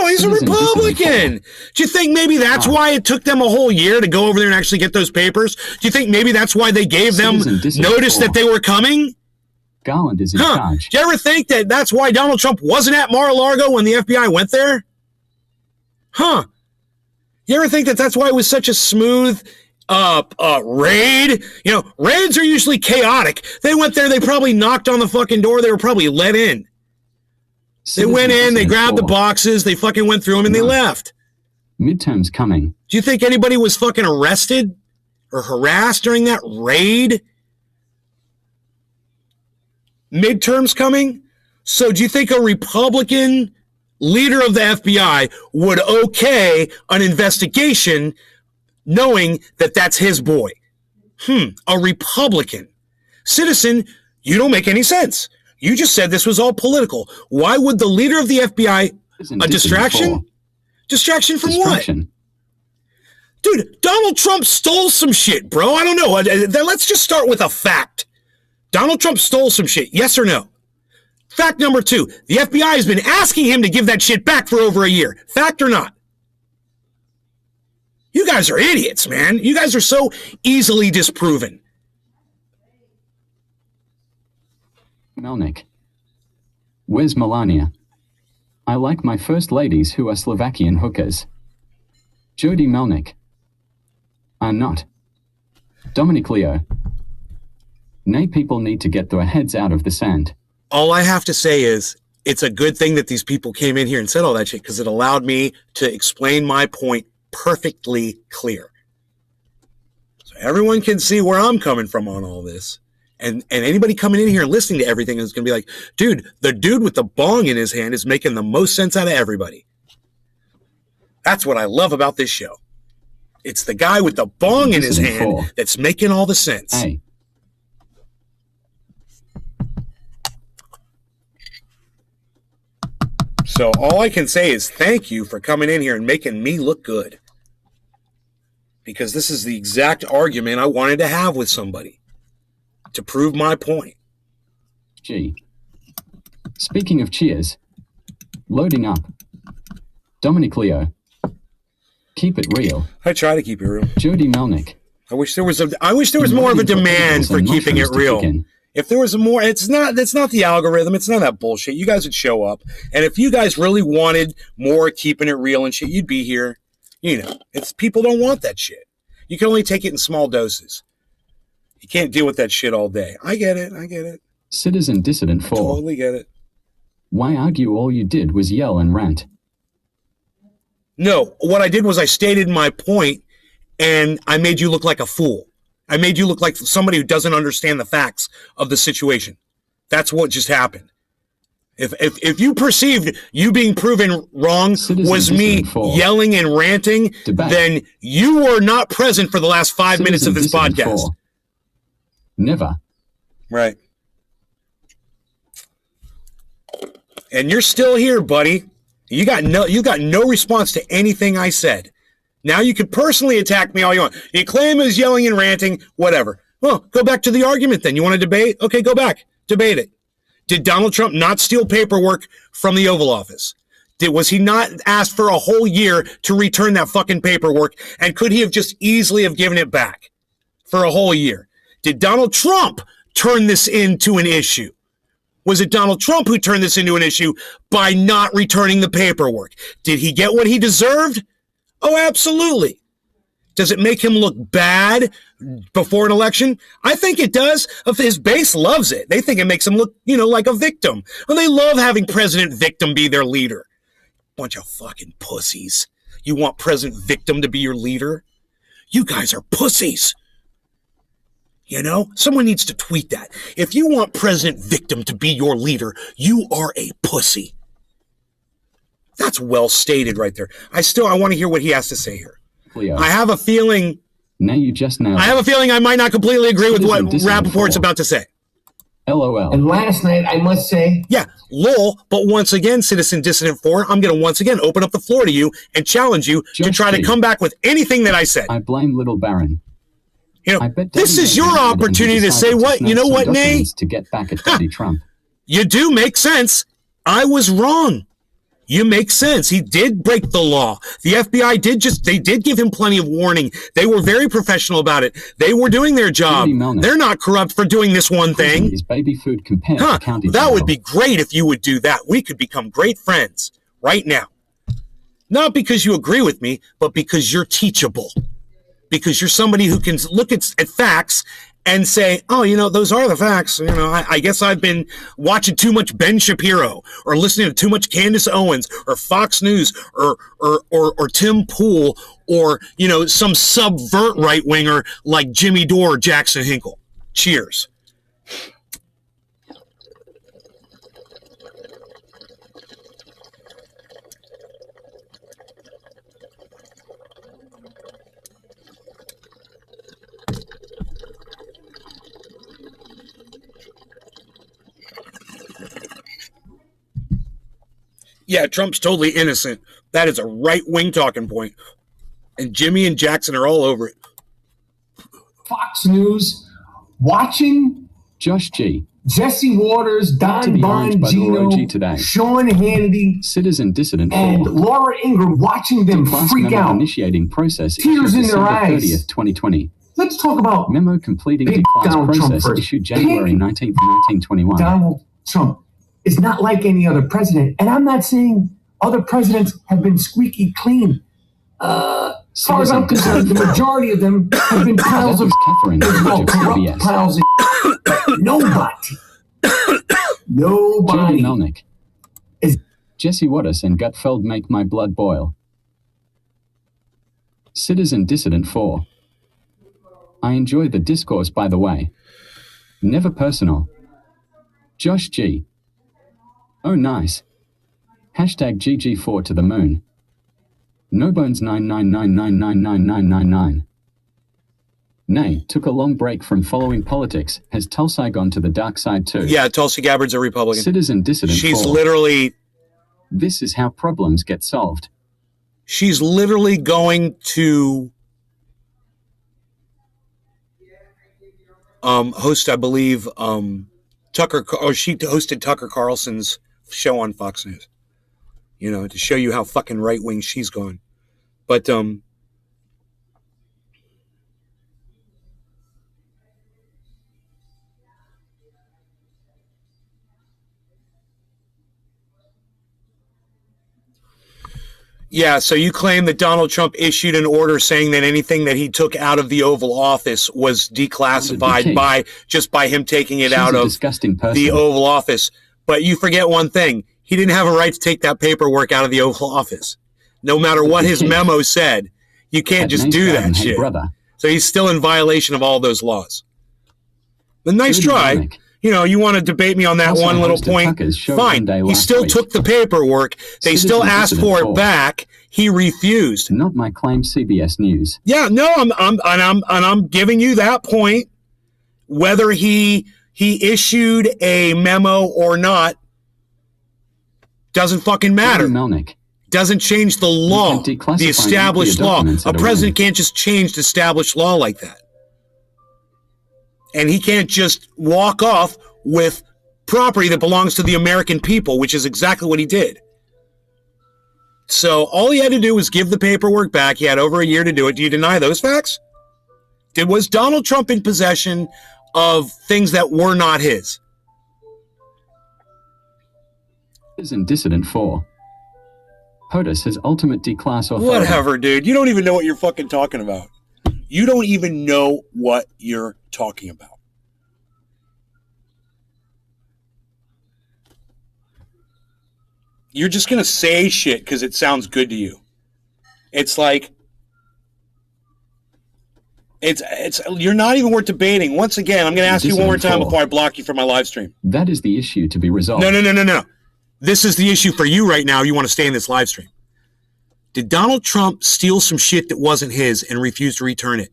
he's a Republican. Do you think maybe that's why it took them a whole year to go over there and actually get those papers? Do you think maybe that's why they gave them notice that they were coming? Garland is in charge. Do you ever think that that's why Donald Trump wasn't at Mar-a-Lago when the FBI went there? You ever think that that's why it was such a smooth raid? You know, raids are usually chaotic. They went there, they probably knocked on the fucking door, they were probably let in. They went in, they grabbed the boxes, they fucking went through them, and they left. Midterms coming. Do you think anybody was fucking arrested or harassed during that raid? Midterms coming? So do you think a Republican leader of the FBI would okay an investigation knowing that that's his boy? A Republican. Citizen, you don't make any sense. You just said this was all political. Why would the leader of the FBI... A distraction? Distraction from what? Dude, Donald Trump stole some shit, bro. I don't know. Let's just start with a fact. Donald Trump stole some shit, yes or no? Fact number 2, the FBI has been asking him to give that shit back for over a year. Fact or not? You guys are idiots, man. You guys are so easily disproven. Melnick. Where's Melania? I like my first ladies who are Slovakian hookers. Jody Melnick. I'm not. Dominic Leo. Nay, people need to get their heads out of the sand. All I have to say is, it's a good thing that these people came in here and said all that shit, because it allowed me to explain my point perfectly clear. So everyone can see where I'm coming from on all this. And anybody coming in here and listening to everything is going to be like, dude, the dude with the bong in his hand is making the most sense out of everybody. That's what I love about this show. It's the guy with the bong in his hand that's making all the sense. Hey. So all I can say is thank you for coming in here and making me look good. Because this is the exact argument I wanted to have with somebody to prove my point. Gee. Speaking of cheers, loading up. Dominic Leo. Keep it real. I try to keep it real. Jody Melnick. I wish there was more of a demand for keeping it real. If there was more, it's not the algorithm. It's not that bullshit. You guys would show up. And if you guys really wanted more keeping it real and shit, you'd be here. You know, it's people don't want that shit. You can only take it in small doses. You can't deal with that shit all day. I get it. Citizen Dissident 4. Totally get it. Why argue? All you did was yell and rant. No, what I did was I stated my point and I made you look like a fool. I made you look like somebody who doesn't understand the facts of the situation. That's what just happened. If you perceived you being proven wrong was me yelling and ranting, then you were not present for the last 5 minutes of this podcast. Never. Right. And you're still here, buddy. You got no response to anything I said. Now you can personally attack me all you want. You claim is yelling and ranting, whatever. Well, go back to the argument then. You want to debate? Okay, go back. Debate it. Did Donald Trump not steal paperwork from the Oval Office? Was he not asked for a whole year to return that fucking paperwork? And could he have just easily have given it back for a whole year? Did Donald Trump turn this into an issue? Was it Donald Trump who turned this into an issue by not returning the paperwork? Did he get what he deserved? Oh, absolutely. Does it make him look bad before an election? I think it does. His base loves it. They think it makes him look, like a victim. And they love having President Victim be their leader. Bunch of fucking pussies. You want President Victim to be your leader? You guys are pussies. Someone needs to tweet that. If you want President Victim to be your leader, you are a pussy. That's well stated right there. I want to hear what he has to say here. Cleo. I have a feeling. Now you just know. I have a feeling I might not completely agree with what Rappaport's about to say. LOL. And last night, I must say... Yeah, lol, but once again, Citizen Dissident 4, I'm going to once again open up the floor to you and challenge you to try to come back with anything that I said. I blame Little Baron. You know, this is your opportunity to say what? You know what, Nay? To get back at Daddy Trump. You do make sense. I was wrong. You make sense. He did break the law. The FBI they did give him plenty of warning. They were very professional about it. They were doing their job. They're not corrupt for doing this one thing. Is baby food compared to county that would be great if you would do that. We could become great friends right now. Not because you agree with me, but because you're teachable. Because you're somebody who can look at facts and say, oh, you know, those are the facts. You know, I guess I've been watching too much Ben Shapiro or listening to too much Candace Owens or Fox News or Tim Pool or, you know, some subvert right-winger like Jimmy Dore or Jackson Hinkle. Cheers. Yeah, Trump's totally innocent. That is a right-wing talking point. And Jimmy and Jackson are all over it. Fox News, watching Josh G. Jesse Waters, Don Bongino, Sean Hannity, Citizen Dissident and Laura Ingraham, watching them freak out. Initiating process. Tears in their eyes. 30th, 2020. Let's talk about memo completing declines process issued January 19th, 1921. Donald Trump is not like any other president. And I'm not saying other presidents have been squeaky clean. As far as I'm concerned, the majority of them have been piles of corrupt piles of nobody. Jody Melnick. Jesse Waters and Gutfeld make my blood boil. Citizen Dissident 4. I enjoy the discourse, by the way. Never personal. Josh G. Oh, nice. Hashtag GG4 to the moon. No bones 999999999. Nay, took a long break from following politics. Has Tulsi gone to the dark side too? Yeah, Tulsi Gabbard's a Republican. Citizen Dissident. She's literally... This is how problems get solved. She's literally going to host, I believe, she hosted Tucker Carlson's show on Fox News. You know, to show you how fucking right-wing she's gone. But, yeah, so you claim that Donald Trump issued an order saying that anything that he took out of the Oval Office was declassified by him taking it out of the Oval Office. But you forget one thing. He didn't have a right to take that paperwork out of the Oval Office. No matter what his memo said, you can't just do that shit. So he's still in violation of all those laws. But nice try. You know, you want to debate me on that one little point? Fine. He still took the paperwork. They still asked for it back. He refused. Not my claim, CBS News. Yeah, no, I'm giving you that point. Whether he issued a memo or not doesn't fucking matter. Doesn't change the law, the established law. A president can't just change the established law like that. And he can't just walk off with property that belongs to the American people, which is exactly what he did. So all he had to do was give the paperwork back. He had over a year to do it. Do you deny those facts? Was Donald Trump in possession of things that were not his? Citizen Dissident 4. POTUS has ultimate declass authority. Whatever, dude. You don't even know what you're fucking talking about. You don't even know what you're talking about. You're just going to say shit because it sounds good to you. It's like, you're not even worth debating. Once again, I'm going to ask you one more time before I block you from my live stream. That is the issue to be resolved. No. this is the issue for you right now. You want to stay in this live stream. Did Donald Trump steal some shit that wasn't his and refuse to return it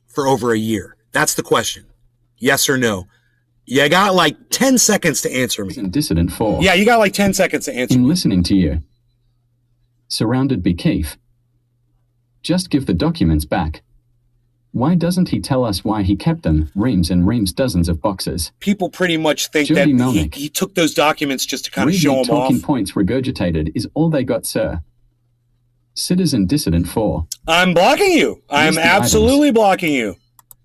for over a year? That's the question. Yes or no? You got like 10 seconds to answer me. Dissident 4. Yeah, you got like 10 seconds to answer me. In listening to you. Surrounded by Wtefff. Just give the documents back. Why doesn't he tell us why he kept them, reams and reams, dozens of boxes? People pretty much think Jody that Melnick. he took those documents just to kind of show them off. Talking points regurgitated is all they got, sir. Citizen Dissident 4. I'm blocking you. I'm absolutely blocking you.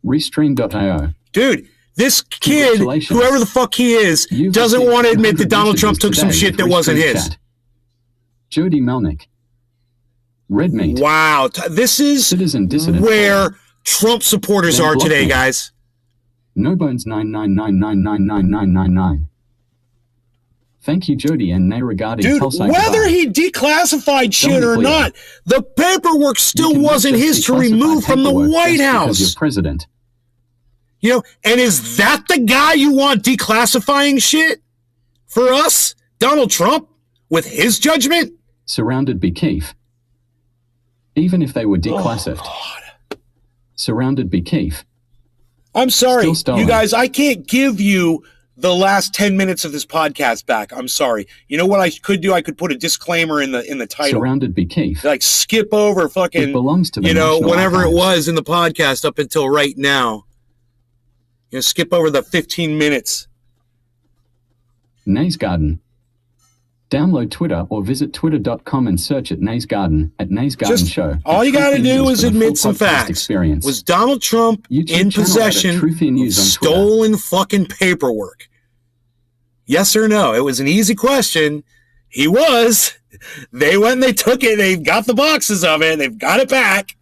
Restream.io. Dude, this kid, whoever the fuck he is, doesn't want to admit that Donald Trump took some shit that wasn't his. Jody Melnick. Red Meat. Wow. This is where Trump supporters are today, guys. No Bones 999999999. Thank you, Jody and Nay regarding. Dude, whether he declassified shit or not, the paperwork still wasn't his to remove from the White House. You're president. You know, and is that the guy you want declassifying shit for us? Donald Trump? With his judgment? Surrounded by Wtefff. Even if they were declassified. Surrounded by Wtefff. I'm sorry, you guys, I can't give you the last 10 minutes of this podcast back. I'm sorry. You know what I could do? I could put a disclaimer in the title. Surrounded by Wtefff. Like skip over fucking, it belongs to the whenever Archives. it was in the podcast up until right now. You know, skip over the 15 minutes. Nay's Garden. Download Twitter or visit twitter.com and search at Nay's Garden at Nay's Garden Show. All you got to do is admit some facts. Was Donald Trump in possession of stolen fucking paperwork? Yes or no? It was an easy question. He was. They went and they took it. They've got the boxes of it. They've got it back.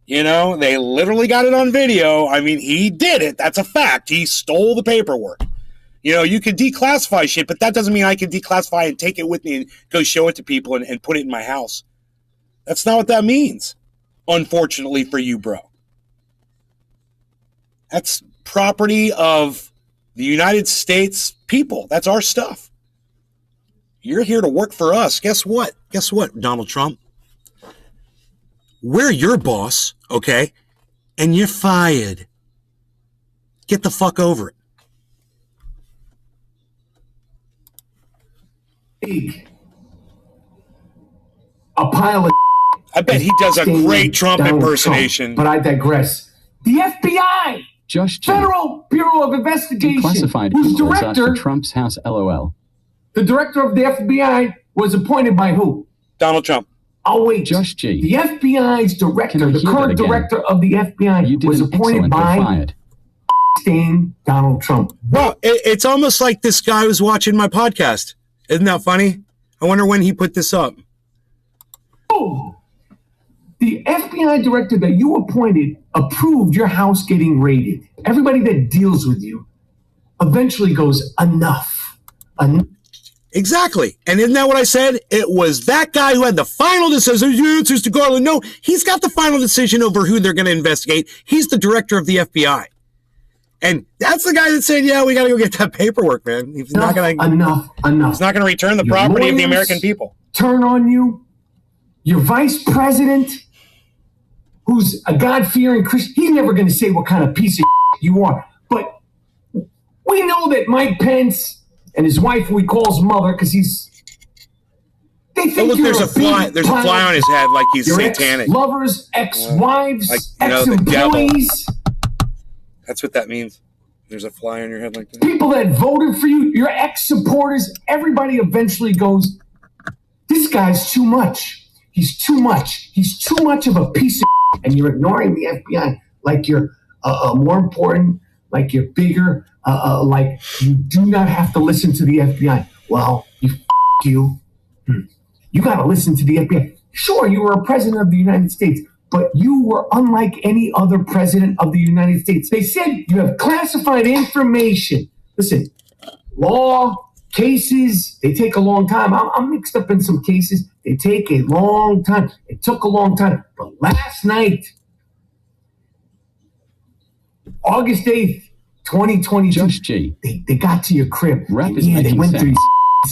You know, they literally got it on video. I mean, he did it. That's a fact. He stole the paperwork. You know, you can declassify shit, but that doesn't mean I can declassify and take it with me and go show it to people and put it in my house. That's not what that means, unfortunately for you, bro. That's property of the United States people. That's our stuff. You're here to work for us. Guess what? Guess what, Donald Trump? We're your boss, okay? And you're fired. Get the fuck over it. A pile of I bet he does a great Trump impersonation. But I digress. The FBI, Federal Bureau of Investigation, whose director, Trump's house, LOL. The director of the FBI was appointed by who? Donald Trump. Oh, wait. Josh G. The FBI's director, the current director of the FBI, was appointed by Donald Trump. Well, it's almost like this guy was watching my podcast. Isn't that funny? I wonder when he put this up. Oh, the FBI director that you appointed approved your house getting raided. Everybody that deals with you eventually goes, enough. Exactly. And isn't that what I said? It was that guy who had the final decision. Answers to Garland. No, he's got the final decision over who they're going to investigate. He's the director of the FBI. And that's the guy that said, yeah, we got to go get that paperwork, man. He's not going to. Enough. He's not going to return the property of the American people. Turn on you. Your vice president, who's a God-fearing Christian, he's never going to say what kind of piece of you are. But we know that Mike Pence and his wife, who he calls mother, because they think you're there's a fly on his head, like he's satanic. Ex-lovers, ex-wives, like, ex-employees. That's what that means. There's a fly on your head like that. People that voted for you, your ex-supporters, everybody eventually goes, this guy's too much. He's too much. He's too much of a piece of and you're ignoring the FBI like you're more important, like you're bigger, like you do not have to listen to the FBI. Well, you got to listen to the FBI. Sure, you were a president of the United States, but you were unlike any other president of the United States. They said you have classified information. Listen, law, cases, they take a long time. I'm mixed up in some cases. They take a long time. It took a long time. But last night, August 8th, 2022. Josh G. They got to your crib. Rap And is they making went through sense.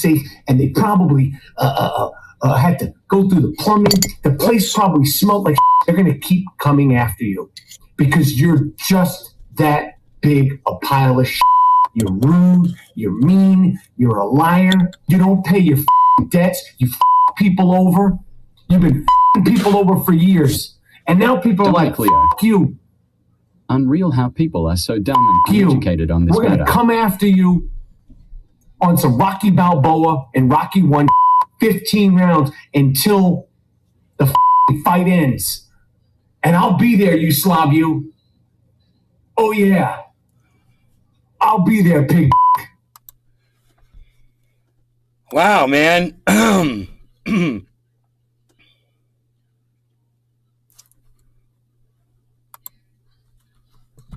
your safe, and they probably had to go through the plumbing. The place probably smelled like. They're gonna keep coming after you because you're just that big a pile of. You're rude. You're mean. You're a liar. You don't pay your debts. You people over. You've been people over for years, and now people are like, "Fuck you." Unreal how people are so dumb and uneducated on this We're matter. gonna come after you on some Rocky Balboa and Rocky 1, 15 rounds until the fight ends, and I'll be there. You slob you. Oh yeah, I'll be there, pig. Wow, man.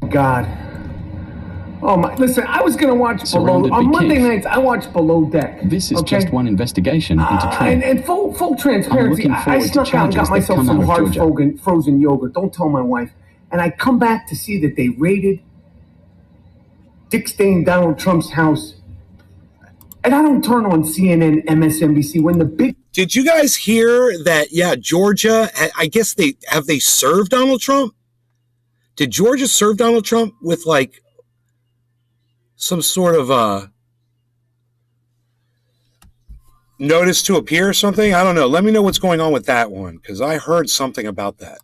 God. Oh my! Listen, I was gonna watch Surrounded on Monday Wtefff. nights. I watch Below Deck. This is okay? just one investigation into Trump. And full transparency, I'm looking I forward to snuck out and got charges that myself come some out of hard Georgia. frozen yogurt. Don't tell my wife. And I come back to see that they raided Dick Stain Donald Trump's house. And I don't turn on CNN, MSNBC when the big. Did you guys hear that? Yeah, Georgia. I guess they served Donald Trump. Did Georgia serve Donald Trump with like some sort of notice to appear or something? I don't know. Let me know what's going on with that one because I heard something about that.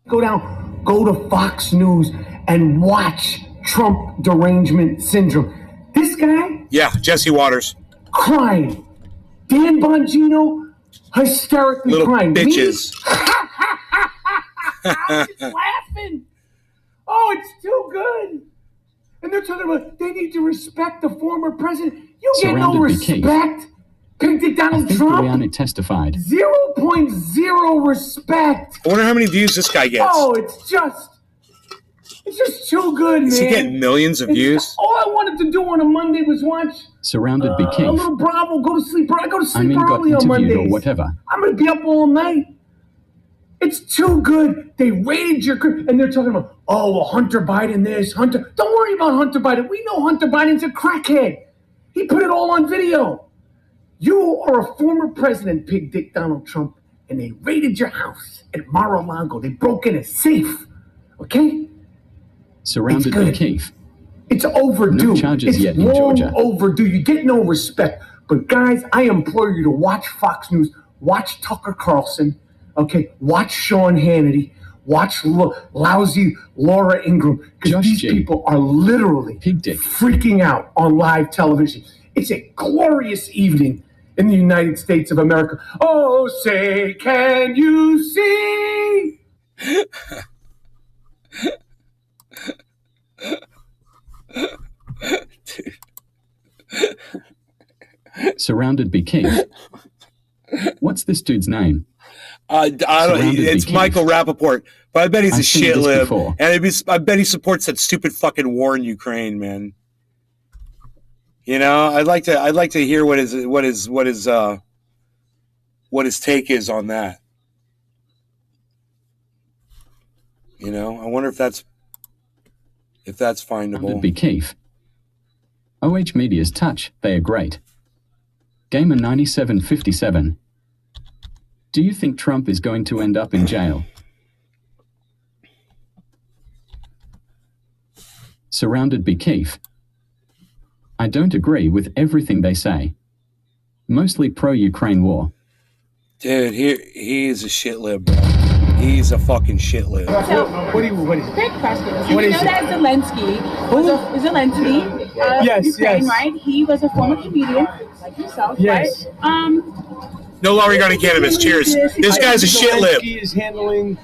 Go to Fox News and watch Trump derangement syndrome. This guy? Yeah, Jesse Waters. Crying. Dan Bongino hysterically Little crying. bitches. I'm just laughing. Oh, it's too good. And they're talking about they need to respect the former president. You get no Surrounded Wtefff. respect. Picked it I Donald think Trump. Rihanna testified. 0.0 respect. I wonder how many views this guy gets. Oh, it's just too good, man. Is he getting millions of views? All I wanted to do on a Monday was watch Surrounded a Wtefff. little Bravo, go to sleep. I go to I sleep mean, got early on interviewed Mondays. or whatever. I'm going to be up all night. It's too good. They raided your crib, and they're talking about, oh, well, Hunter Biden this, Hunter. Don't worry about Hunter Biden. We know Hunter Biden's a crackhead. He put it all on video. You are a former president, Pig Dick Donald Trump, and they raided your house at Mar-a-Lago. They broke in a safe, okay? Surrounded It's good. Wtefff. It's overdue. No charges it's yet in long Georgia. overdue. You get no respect. But guys, I implore you to watch Fox News, watch Tucker Carlson, okay? Watch Sean Hannity, watch lousy Laura Ingraham, because Josh these G. people are literally Pig Dick. freaking out on live television. It's a glorious evening in the United States of America. Oh, say, can you see? Surrounded Wtefff. What's this dude's name? I don't. Surrounded It's Wtefff. Michael Rappaport, but I bet he's I've a seen shit this lib, before. and I bet he supports that stupid fucking war in Ukraine, man. You know, I'd like to hear what his take is on that. You know, I wonder if that's findable. Surrounded Wtefff. OH Media's touch. They are great. Gamer 9757. Do you think Trump is going to end up in jail? Surrounded Wtefff. I don't agree with everything they say. Mostly pro-Ukraine war. Dude, he is a shit lib, bro. He's a fucking shit lib. So, What is quick question. So What you is know it? that Zelensky was Ukraine, Yes. right? He was a former comedian, like yourself, Yes. right? No law regarding cannabis. Cheers. This guy's a shit lib. Zelensky is handling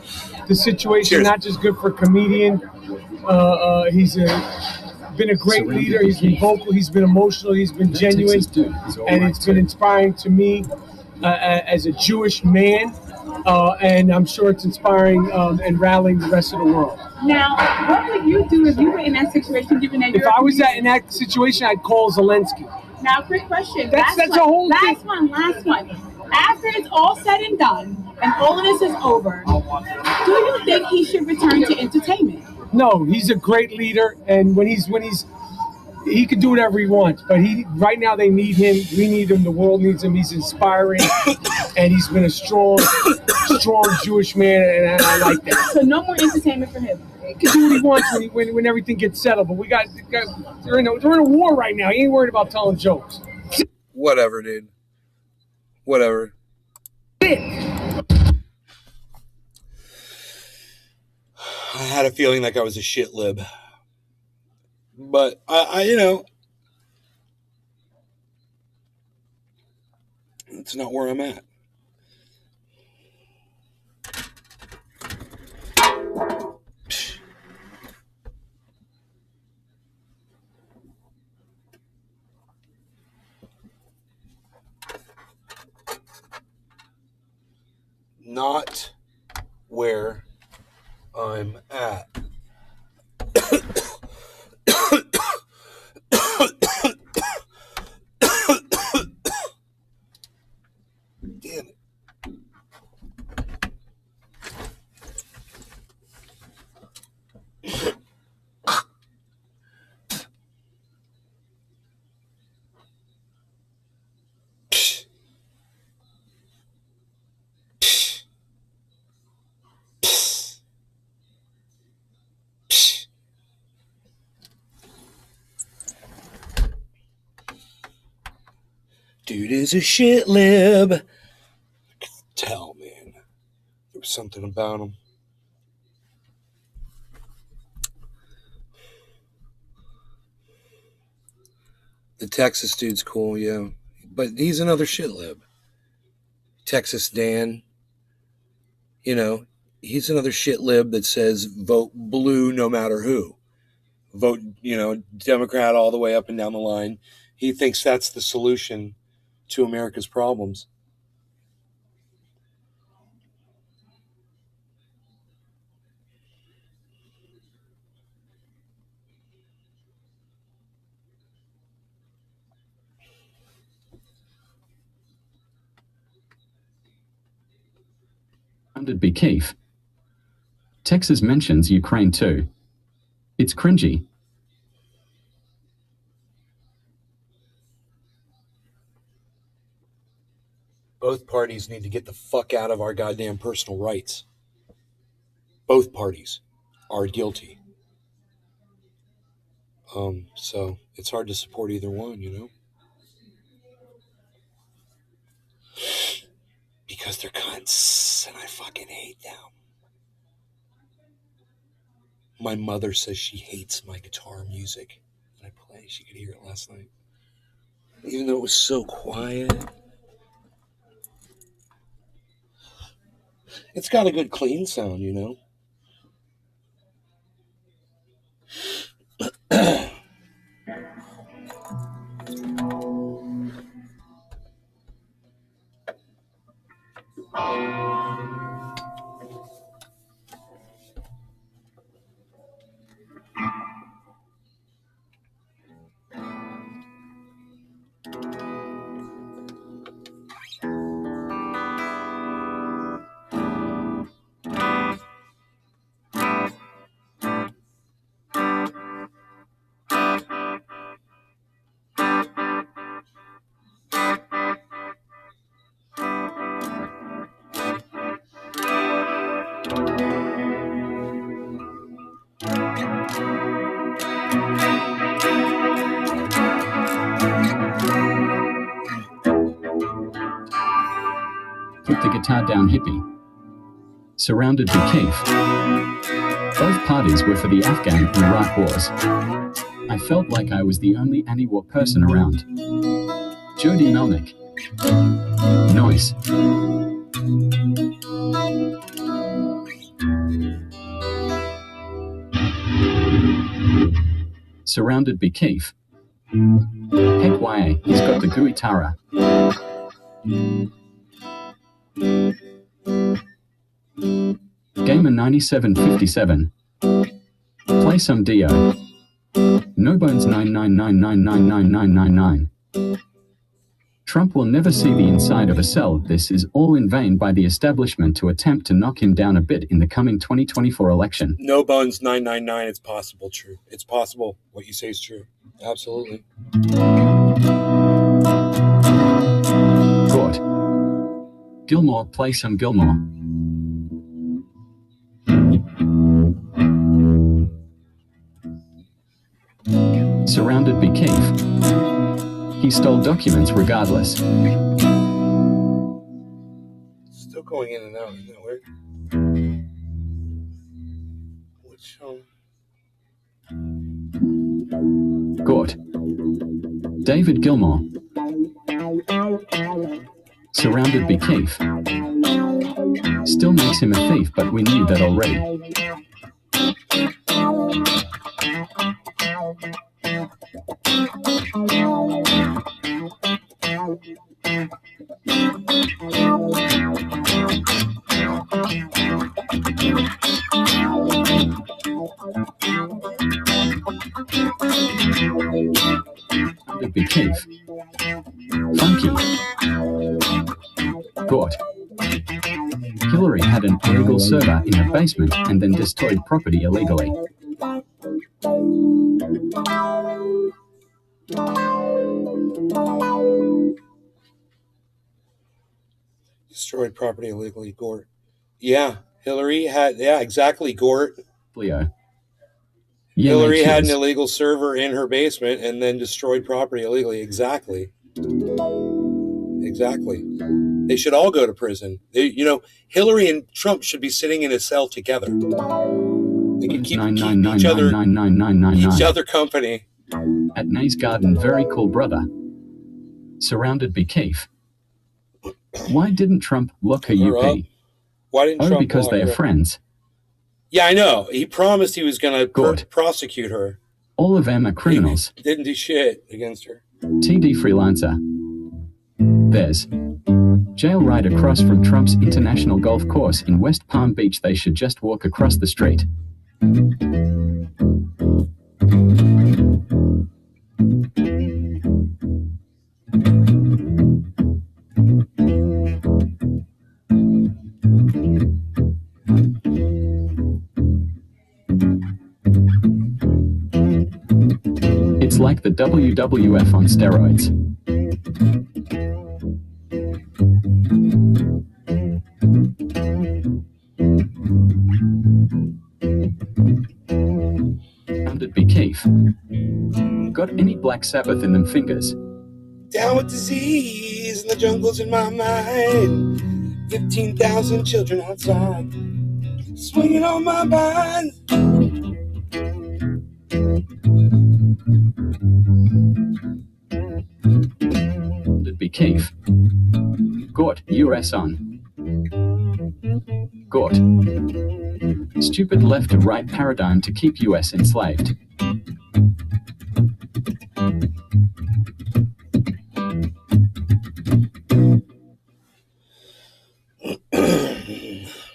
the situation Cheers. not just good for comedian. He's been a great Surrounded leader. He's been Wtefff. vocal. He's been emotional. He's been That genuine, Texas dude is all and right it's been too. inspiring to me as a Jewish man. And I'm sure it's inspiring and rallying the rest of the world. Now, what would you do if you were in that situation, given that If you're a I was comedian? in that situation, I'd call Zelensky. Now, quick question. That's last a whole one. Last one. After it's all said and done, and all of this is over, do you think he should return to entertainment? No, he's a great leader, and when he's he can do whatever he wants. But right now they need him. We need him. The world needs him. He's inspiring, and he's been a strong Jewish man, and I like that. So no more entertainment for him. He can do what he wants when everything gets settled. But they're in a war right now. He ain't worried about telling jokes. Whatever, dude. Whatever. I had a feeling like I was a shit lib. But I it's not where I'm at. Not where I'm at. Damn it. Dude is a shit lib. I could tell, man. There was something about him. The Texas dude's cool, yeah. But he's another shit lib. Texas Dan. He's another shit lib that says vote blue no matter who. Vote, Democrat all the way up and down the line. He thinks that's the solution to America's problems. Surrounded Wtefff. Texas mentions Ukraine too. It's cringy. Both parties need to get the fuck out of our goddamn personal rights. Both parties are guilty. So it's hard to support either one, Because they're cunts, and I fucking hate them. My mother says she hates my guitar music that I play. She could hear it last night. Even though it was so quiet. It's got a good clean sound, Put the guitar down, hippie. Surrounded Wtefff. Both parties were for the Afghan and Iraq wars. I felt like I was the only anti-war person around. Jody Melnick. Noise. Surrounded Wtefff. Heck why, he's got the gooey tara. Gamer 9757. Play some Dio. No bones 999999999. Trump will never see the inside of a cell. This is all in vain by the establishment to attempt to knock him down a bit in the coming 2024 election. No bones 999. It's possible. True. It's possible. What you say is true. Absolutely. Court. Gilmore, play some Gilmore. Surrounded by Wtefff. He stole documents regardless. Still going in and out. Isn't that weird? Which Court. David Gilmore. Surrounded by Wtefff. Still makes him a thief, but we knew that already. Surrounded by Wtefff. Funky. Court. Hillary had an illegal server in her basement and then destroyed property illegally. Destroyed property illegally. Gort. Yeah. Hillary had. Yeah, exactly. Gort. Leo. Hillary had an illegal server in her basement and then destroyed property illegally. Exactly. Exactly. They should all go to prison. Hillary and Trump should be sitting in a cell together. They can keep each other company. At Nay's Garden, very cool brother. Surrounded by Wtefff. Why didn't Trump lock her UP? Why didn't Trump? Because they are friends. Yeah, I know. He promised he was going to prosecute her. All of them are criminals. He didn't do shit against her. TD freelancer. There's jail right across from Trump's international golf course in West Palm Beach. They should just walk across the street. It's like the WWF on steroids. Surrounded by Wtefff. Got any Black Sabbath in them fingers? Down with disease in the jungles in my mind. 15,000 children outside, swinging on my vine. Surrounded by Wtefff. Gort, US on. Gort. Stupid left to right paradigm to keep US enslaved.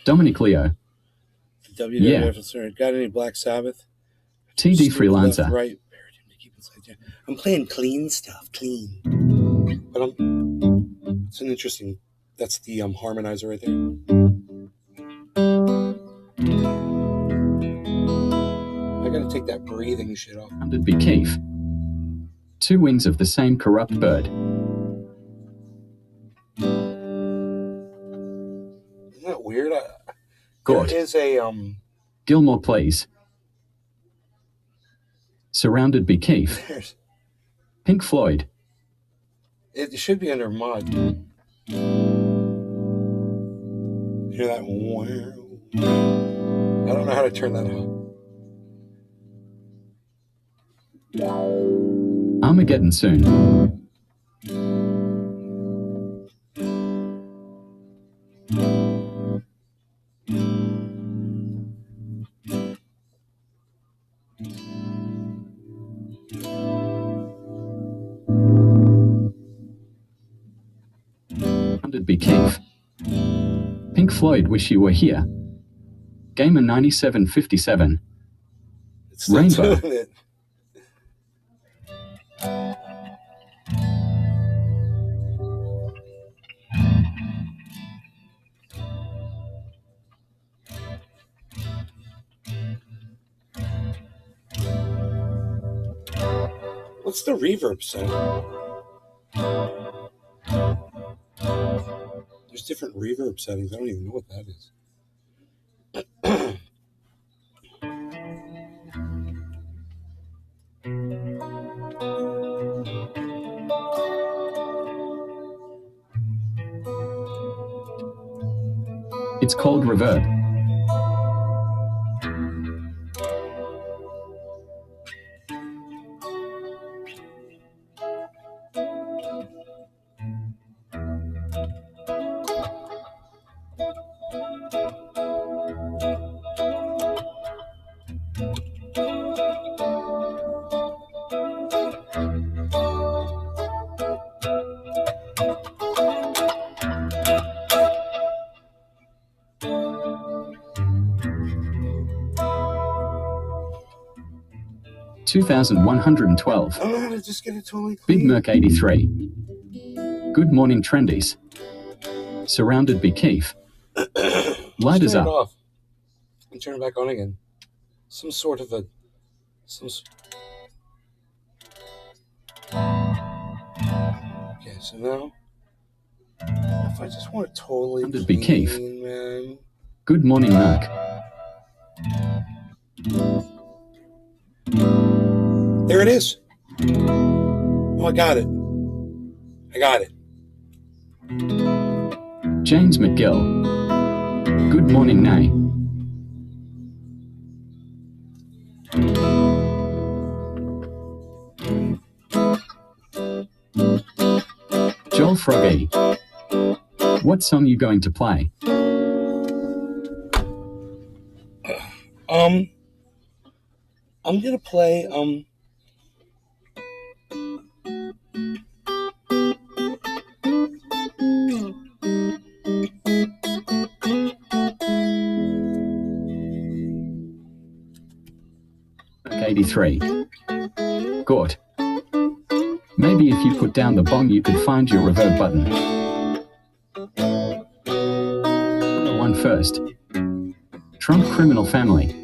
Dominic Leo. WWF. Got any Black Sabbath? TD freelancer. Left, right. I'm playing clean stuff, clean. But it's an interesting. That's the harmonizer right there. I gotta take that breathing shit off. Surrounded by Wtefff. Two wings of the same corrupt bird. Isn't that weird? Gort. There is a Gilmore plays. Surrounded by Wtefff. Pink Floyd. It should be under mud. Hear that? I don't know how to turn that off. Armageddon soon. Surrounded by Wtefff. Pink Floyd, Wish You Were Here. Gamer 9757. It's still Rainbow. doing it. What's the reverb setting? There's different reverb settings. I don't even know what that is. It's called reverb. $2,112. I don't know how to just get it totally clean. Big Merc 83. Good morning, trendies. Surrounded by Keef. Light us Turn it up. off and turn it back on again. Some sort of a. Okay, so now, if I just want to totally Surrounded by Keef. clean, man. Good morning, Merc. There it is. Oh, I got it. James McGill. Good morning, Nay. Joel Froggy. What song you going to play? I'm gonna play Merc 83. Gort. Maybe if you put down the bong you could find your reverb button. One first. Trump criminal family.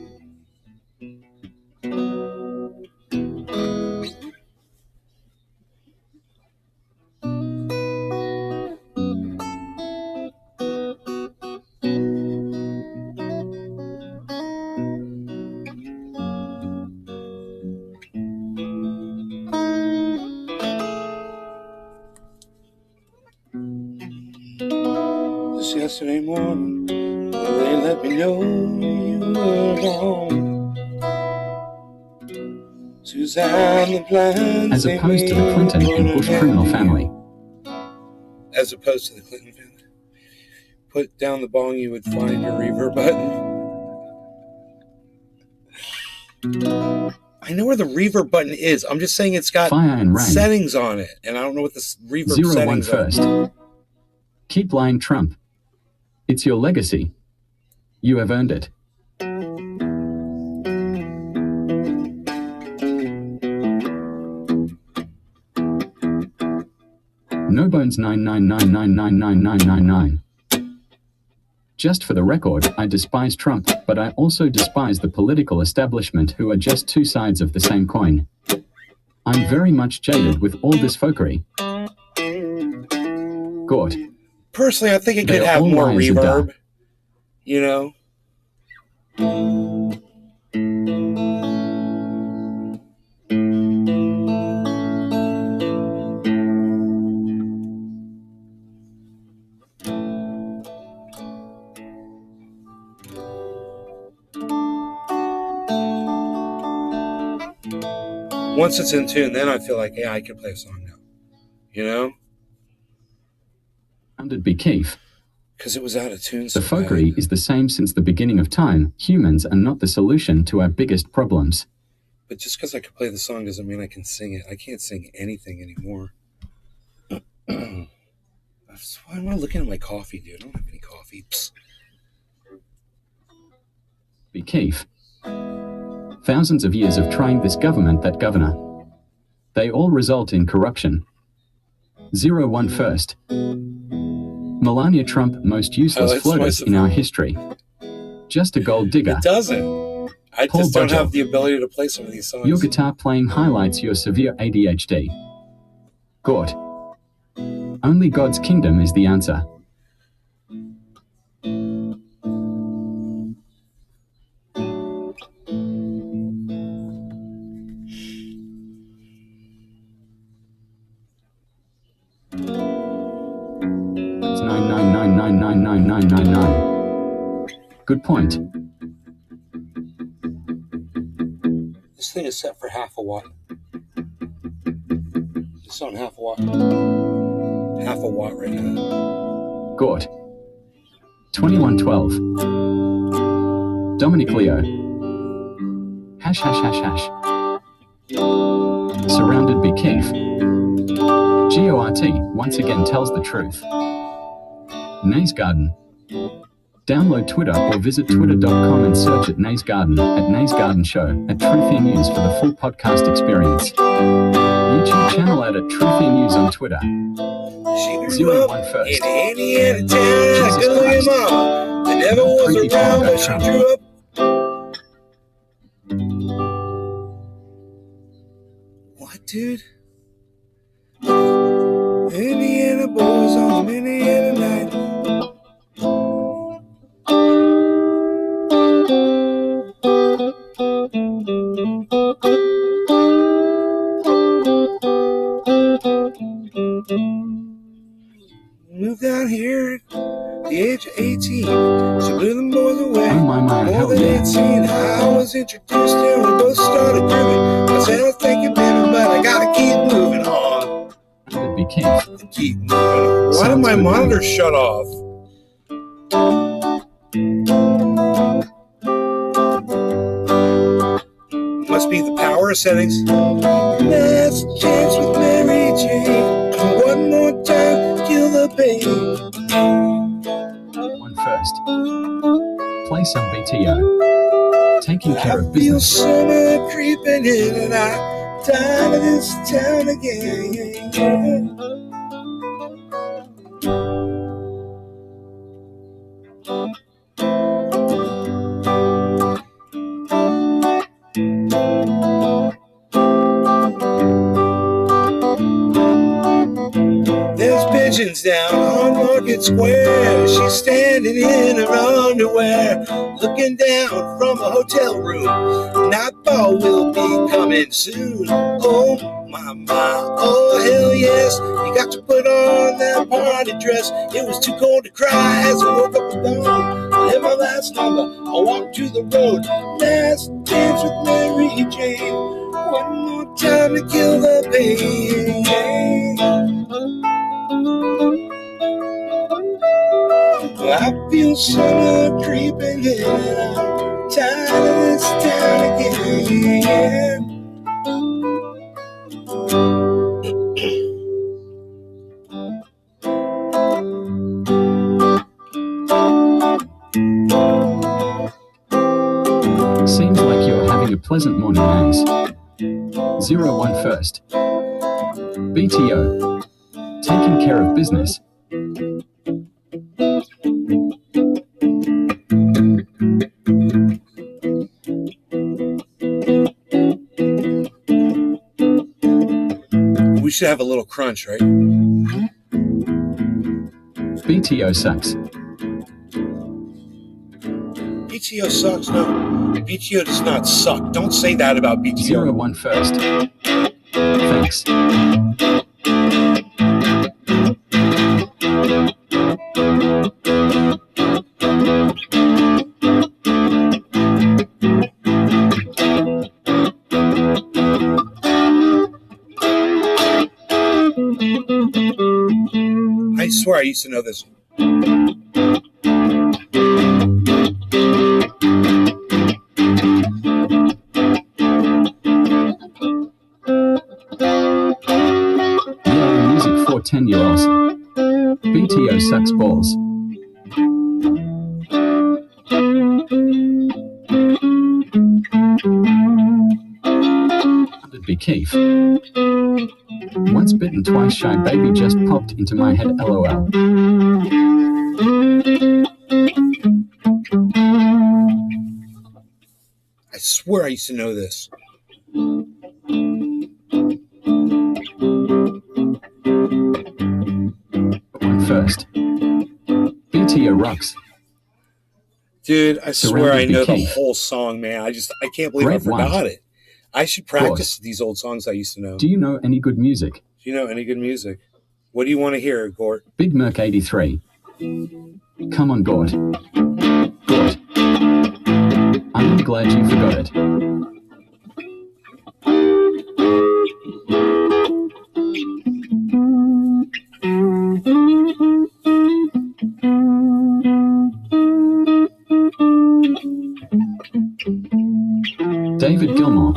this yesterday morning. They let me know you were gone. Suzanne the plan. As opposed to the Clinton and Bush criminal family. As opposed to the Clinton family. Put down the bong, you would find your reverb button. I know where the reverb button is. I'm just saying it's got Fire and rain. settings on it, and I don't know what the reverb 01 settings first. are. Keep lying, Trump. It's your legacy. You have earned it. No bones 999999999. Just for the record, I despise Trump, but I also despise the political establishment who are just two sides of the same coin. I'm very much jaded with all this folkery. Gort. Personally, I think it They could are have all more liars and reverb. dumb. You know? Once it's in tune, then I feel like, yeah, I can play a song now. You know? Surrounded by Keef. Because it was out of tune. The So folkery bad. is the same since the beginning of time. Humans are not the solution to our biggest problems. But just because I can play the song doesn't mean I can sing it. I can't sing anything anymore. Why am I looking at my coffee, dude? I don't have any coffee. Psst. Be Keef. Thousands of years of trying this government, that governor. They all result in corruption. 01 first. Melania Trump, most useless that's floaters in our history. Just a gold digger. It doesn't. I Paul just don't Budger. have the ability to play some of these songs. Your guitar playing highlights your severe ADHD. Gort. Only God's kingdom is the answer. It's 999999999. Good point. This thing is set for half a watt. It's on half a watt. Half a watt right now. Gort. 2112. Dominic Leo. Hash hash hash hash. Surrounded by Keith. GORT once again tells the truth. Nays Garden. Download Twitter or visit twitter.com and search at Nays Garden, at Nays Garden Show, at Truth News for the full podcast experience. YouTube channel at Truth News on Twitter. She grew 01 up first. in Indiana town. Jesus Like a little Christ. mama that never was Creepy around, Congo but she channel. grew up. What, dude? Indiana boys on the Indiana night. Moved down here at the age of 18. So blew them boys away. Oh my, More hell than yeah. 18. I was introduced and we both started grooving. I said I was thinking, baby, but I gotta keep moving on. Surrounded by Keith. Keep moving on. Why did Sounds my good, monitor man. shut off? Must be the power settings. Last chance with Mary Jane. One more time, kill the pain. One first. Play some BTO. Taking care of I feel business. summer creeping in and I'm tired of this town again. There's pigeons down on Market Square. She's standing in her underwear, looking down from a hotel room. Nightfall will be coming soon. Oh my, oh hell yes. You got to put on that party dress. It was too cold to cry as I woke up with dawn. I hit my last number, I walked to the road. Last dance with Mary Jane. One more time to kill the pain. I feel summer creeping in and I'm tired of this town again. Seems like you're having a pleasant morning, Nays. 01 first. BTO. Taking care of business. We should have a little crunch, right? BTO sucks. BTO sucks, no. BTO does not suck. Don't say that about BTO. 01 first. Thanks. I swear I used to know this. Yeah, music for 10-year-olds. BTO sucks balls. Be Keith. Once bitten, twice shy, baby just popped into my head, lol. I swear I used to know this. One first. BT Rux. Dude, I swear I know the Wtefff. whole song, man. I can't believe I Great forgot one. it. I should practice these old songs I used to know. Do you know any good music? Do you know any good music? What do you want to hear, Gort? Big Merc 83. Come on, Gort. Gort. I'm glad you forgot it. David Gilmour.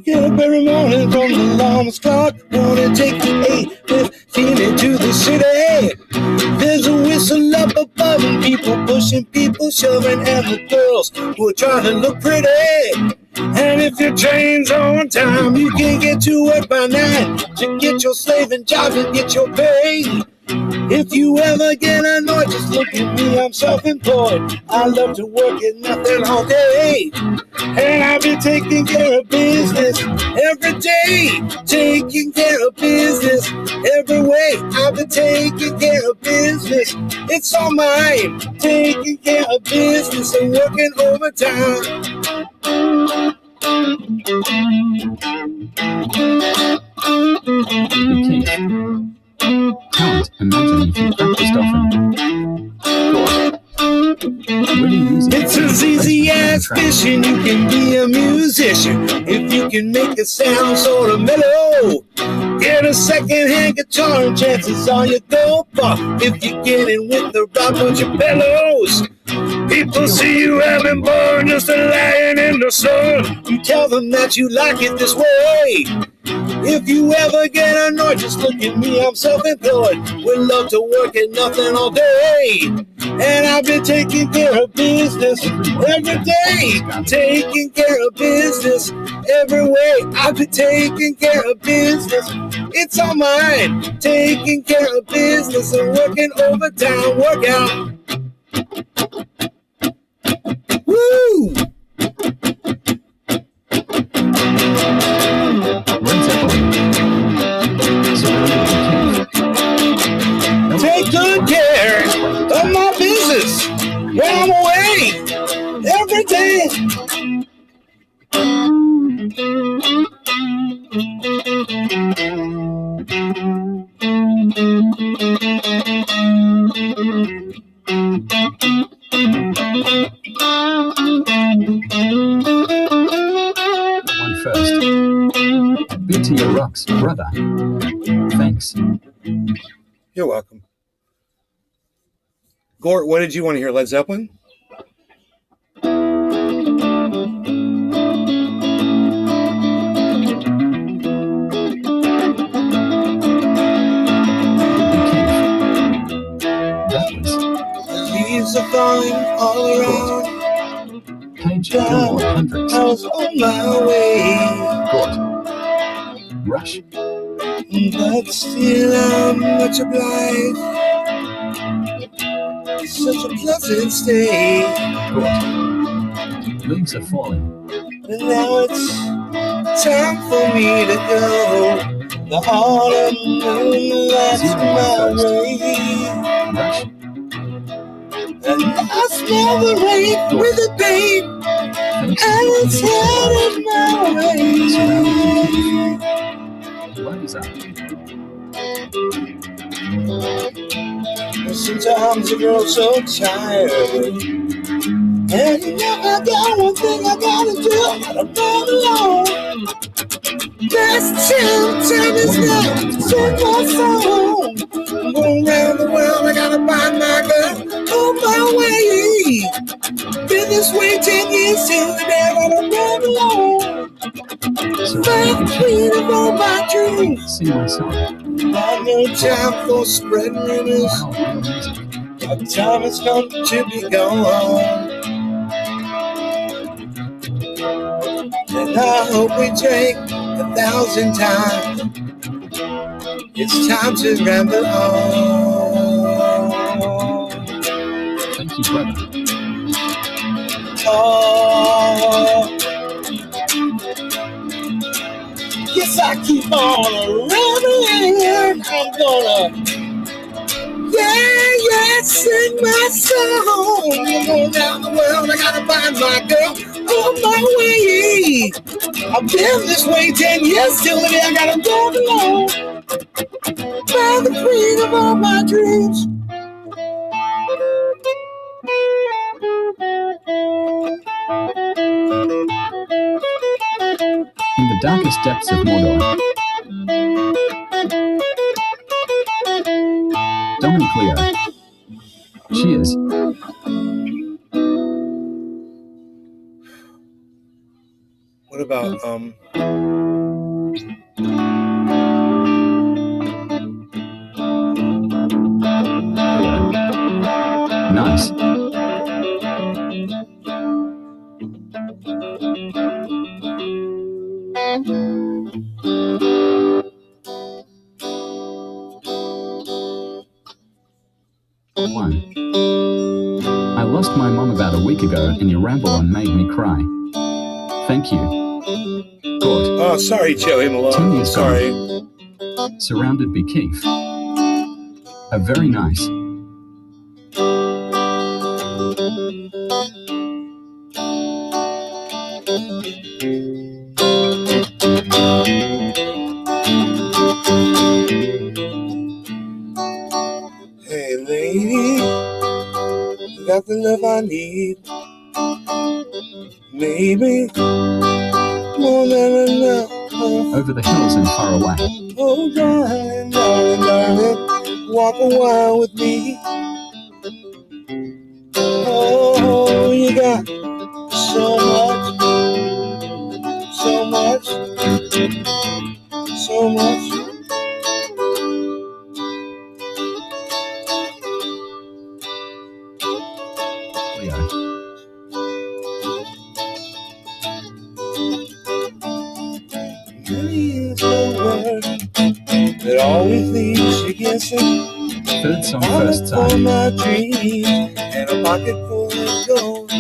Get up every morning from the alarm's clock. Wanna take the 8:15 to the city. There's a whistle up above and people pushing, people shoving, and the girls who are trying to look pretty. And if your train's on time, you can get to work by 9 to get your slaving job and get your pay. If you ever get annoyed, just look at me, I'm self-employed. I love to work at nothing all day. And I've been taking care of business every day. Taking care of business every way. I've been taking care of business. It's all mine. Taking care of business and working overtime. Wtefff. Can't imagine if you practiced often. Gort. Really music. It's as easy as fishing. You can be a musician if you can make it sound sort of mellow. Get a second-hand guitar and chances are you go far if you get in with the right bunch of fellows. People see you having fun just a lying in the sun. You tell them that you like it this way. If you ever get annoyed, just look at me, I'm self-employed. We love to work at nothing all day. And I've been taking care of business every day. Taking care of business every way. I've been taking care of business. It's all mine. Taking care of business and working overtime. Work out. Woo! Take good care of my business when I'm away every day. One first. BT Rux, brother. Thanks. You're welcome. Gort, what did you want to hear? Led Zeppelin? Leaves are falling all around. Page Gilmore Hundreds. I was on my way. Gort. Rush. But still I'm much obliged. Such a pleasant stay. Gort. Leaves are falling. And now it's time for me to go. The autumn moonlight's my way. Rush. And I smell the rain with a babe. And it's headed my way. What is up? Sometimes you grow so tired. And you know I got one thing I gotta do. I gotta move along. Best time is now. Sing my song. I'm going around the world. I gotta find my girl on my way. Been this way 10 years till the day I gotta run along. Find the freedom of my dreams. Sing my song. Got no time for spreading rumors. My time has come to be gone. I hope we drink 1,000 times. It's time to ramble on. Thank you, brother. Talk. Yes, I keep on rambling. I'm gonna, sing my song. I'm going down the world. I gotta find my girl on my way. I've been this way 10 years. Till the day I gotta go alone. By the queen of all my dreams. In the darkest depths of Mordor, Dom and Cleo. Cheers. What about Nice. One. I lost my mom about a week ago and your ramble on made me cry. Thank you. Gort. Oh, sorry, Joey Malone. 10 years Sorry. gone. Surrounded by Keith. A very nice. Hey, lady, you got the love I need. Maybe more than enough. Over the hills and far away. Oh, darling, darling, darling, walk a while with me. Oh, you got so much, so much, so much. Leo. Money is the word that always leaves you guessing. Third song, I'm first for side. my dreams and a pocket full of gold.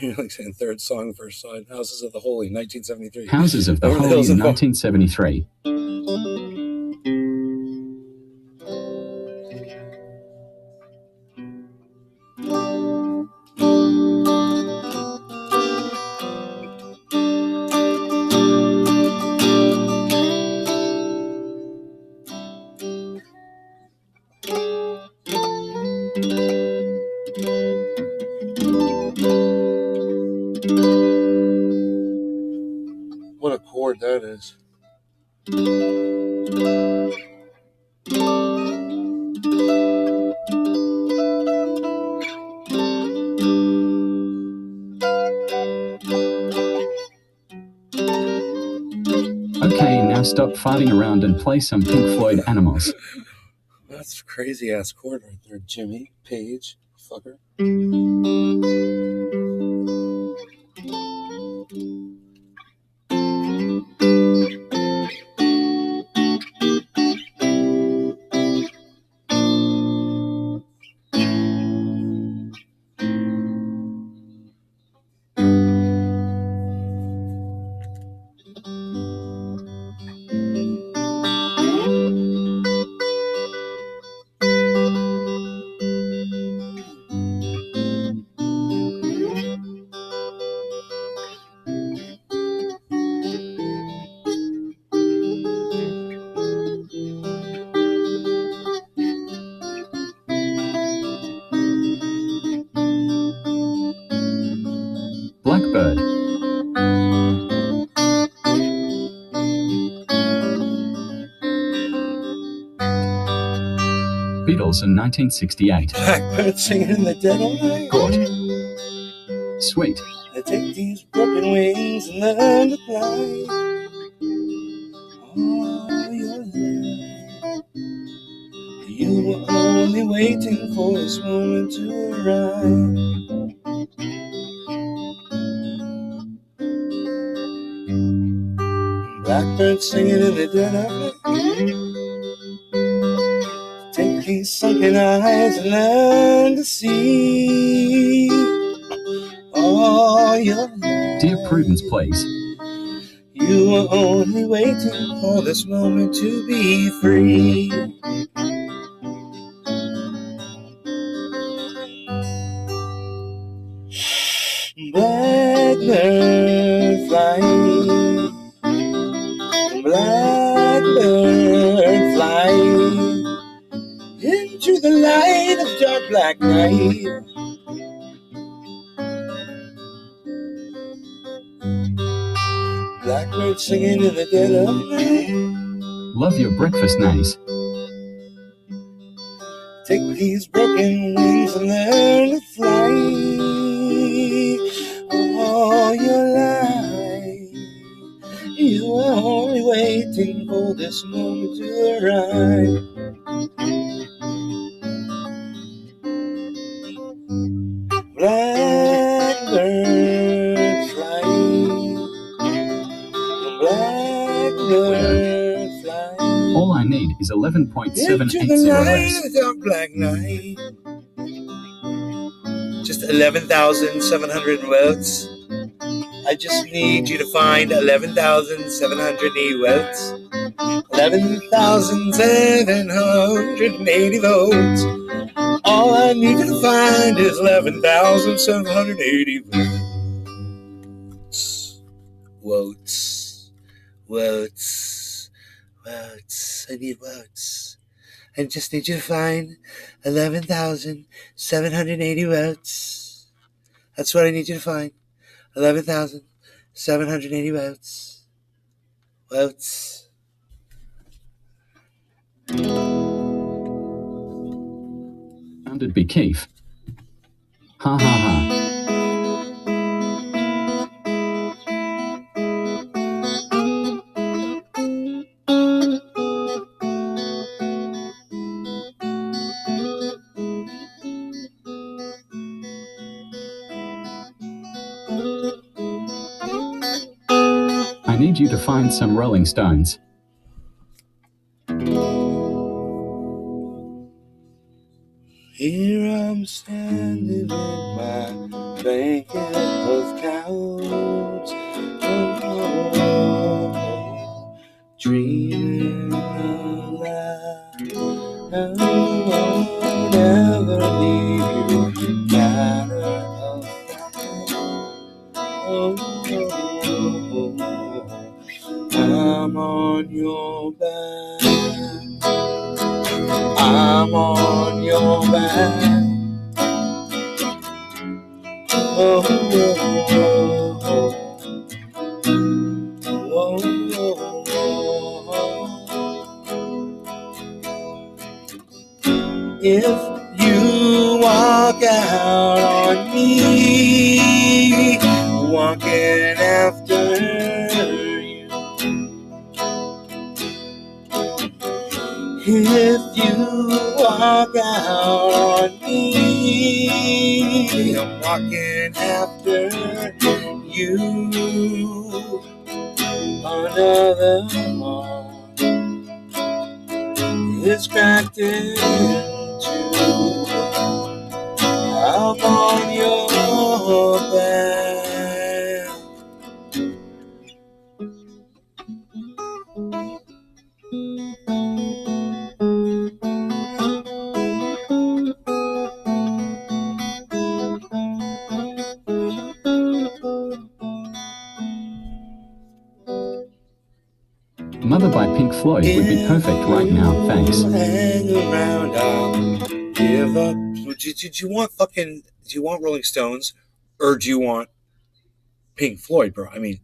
You're like saying third song, first side. Houses of the Holy, 1973. Houses of the Over the Holy hills in and far- 1973. What a chord that is. Okay, now stop farting around and play some Pink Floyd Animals. That's a crazy ass chord right there, Jimmy Page, fucker. Blackbird. Beatles in 1968. Blackbird singing in the dead of night. Gort. Sweet. They take these broken wings and learn to fly. Oh. were only waiting for this moment to arrive. Blackbird singing in the dead of night. Take these sunken eyes and learn to see all your life. Dear Prudence, please. You were only waiting for this moment to be free. Blackbird flying, blackbird flying into the light of dark black night. Blackbird singing in the dead of night. Love your breakfast, Nays. Take these broken wings and learn to fly all your life. You are only waiting for this moment to arrive. Blackbird flying, blackbird flying. All I need is 11.780 S. Dark black night. Just 11,700 words. I just need you to find 11,780 votes. 11,780 votes. All I need you to find is 11,780 votes. Votes. Votes. Votes. I need votes. I just need you to find 11,780 votes. That's what I need you to find. 11,780 votes. Votes. Sounded be Keef. Ha ha ha. I need you to find some Rolling Stones. Here I'm standing in my blanket of clouds, dreaming aloud. I won't ever leave you, matter of fact. I'm on your back. I'm on your back. Oh, oh, oh, if you walk out on me, walking after you. If you walk out on me, I'm walking after you. Another heart is cracked in two. I'm on your back. Mother by Pink Floyd would be perfect right now, thanks. Hang around, I'll give up. Did you want fucking? Do you want Rolling Stones, or do you want Pink Floyd, bro? I mean,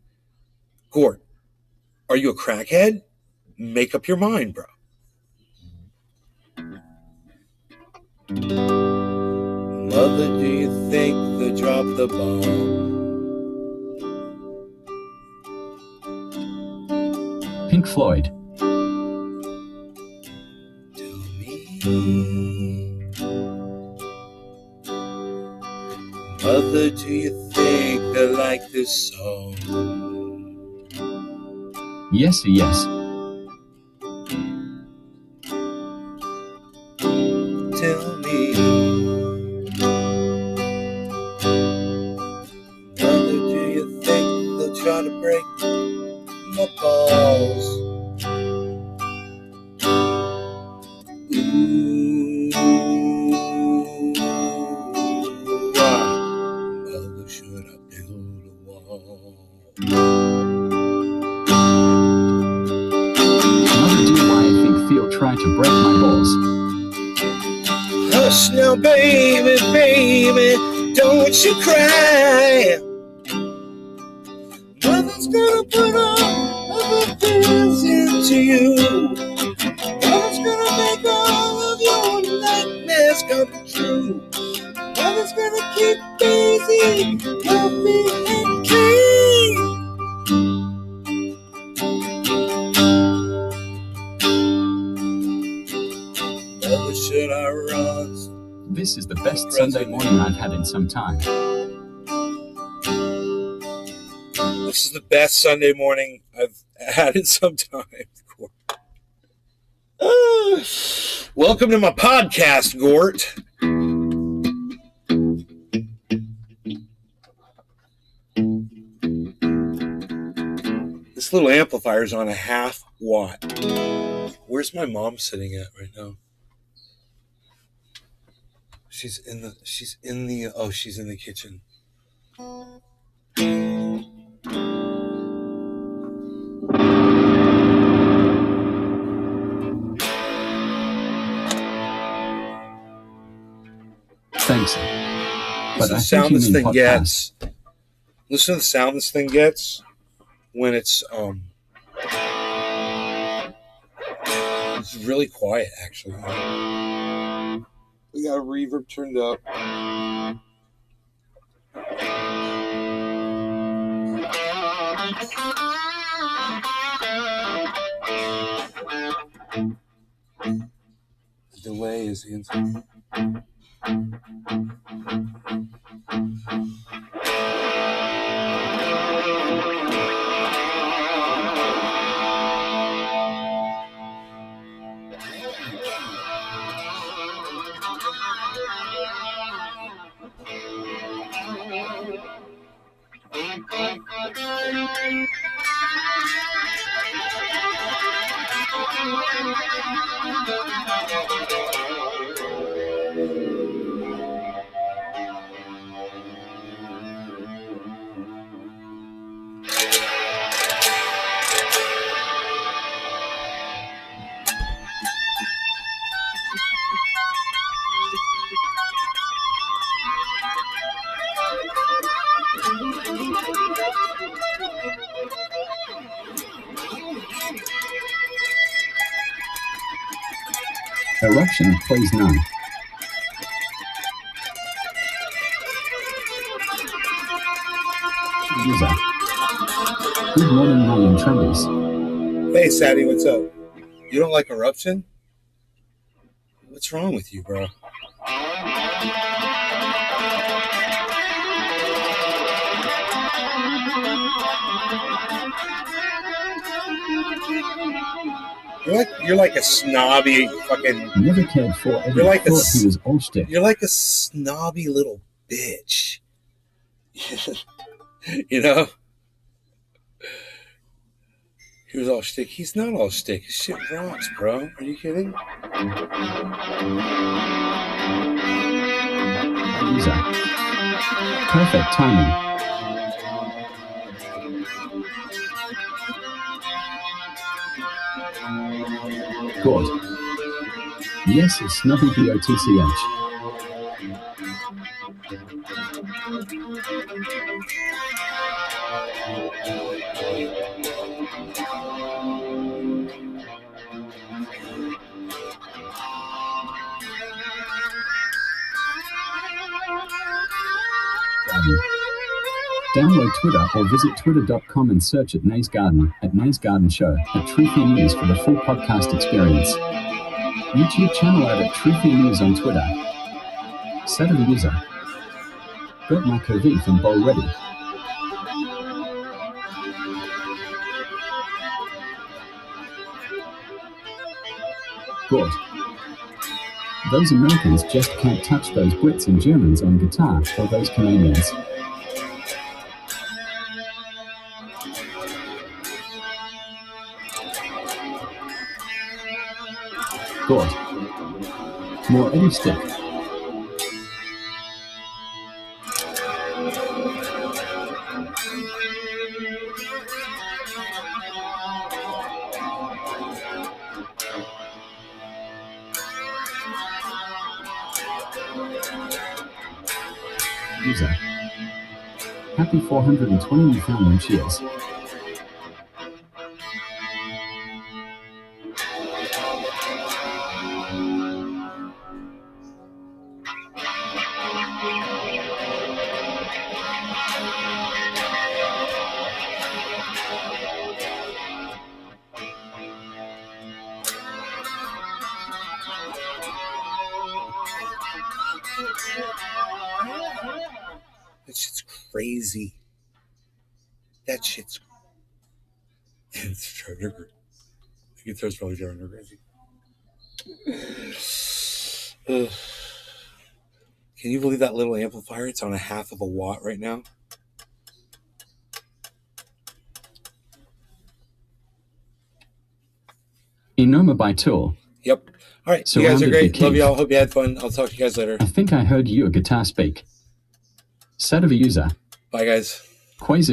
Gord, are you a crackhead? Make up your mind, bro. Mother, do you think they dropped the bomb? Pink Floyd. Tell me Mother, do you think they like this song? Yes, yes. Tell me, Mother, do you think they'll try to break my balls? Ooh, Mother, should I build a wall? Mother, do I think Phil tried to break my balls? Hush now, baby, baby, don't you cry. Mother's gonna put all of her feelings into you. Mother's gonna make all of your nightmares come true. Mother's gonna keep Daisy healthy and clean. Mother, should I run? This is the best Sunday morning I've had in some time. This is the best Sunday morning I've had in some time. Welcome to my podcast, Gort. This little amplifier's on a 1/2 watt. Where's my mom sitting at right now? She's in the kitchen. Thanks. But Listen to the I think sound you this mean thing podcast. gets. Listen to the sound this thing gets when it's really quiet, actually. We got reverb turned up. The delay is insane. Eruption, please none. User. Good morning, morning trendies. Hey, Sadie, what's up? You don't like Eruption? What's wrong with you, bro? You're like a snobby fucking. Never cared for Eddie. You're like Thought he was all shtick. You're like a snobby little bitch. You know? He was all shtick. He's not all shtick. His shit rocks, bro. Are you kidding? User. Perfect timing. God. Yes, it's snubby BOTCH. Download Twitter or visit twitter.com and search at Nays Garden Show at Truth in News for the full podcast experience. YouTube channel ad at Truthy News on Twitter. Set of a user. Got my Wtefff and bowl ready. Good. Those Americans just can't touch those Brits and Germans on guitar, or those Canadians. Good. More Eddie Stick. User. Happy 420 Newfoundland cheers. That shit's crazy. That shit's. It's driving her crazy. The guitar's probably driving her crazy. Can you believe that little amplifier? It's on a 1/2 of a watt right now. Enoma by Tool. Yep. All right. You guys are Surrounded great. with Love Keith. y'all. Hope you had fun. I'll talk to you guys later. I think I heard you a guitar speak. Set of a user. Bye, guys. Quasar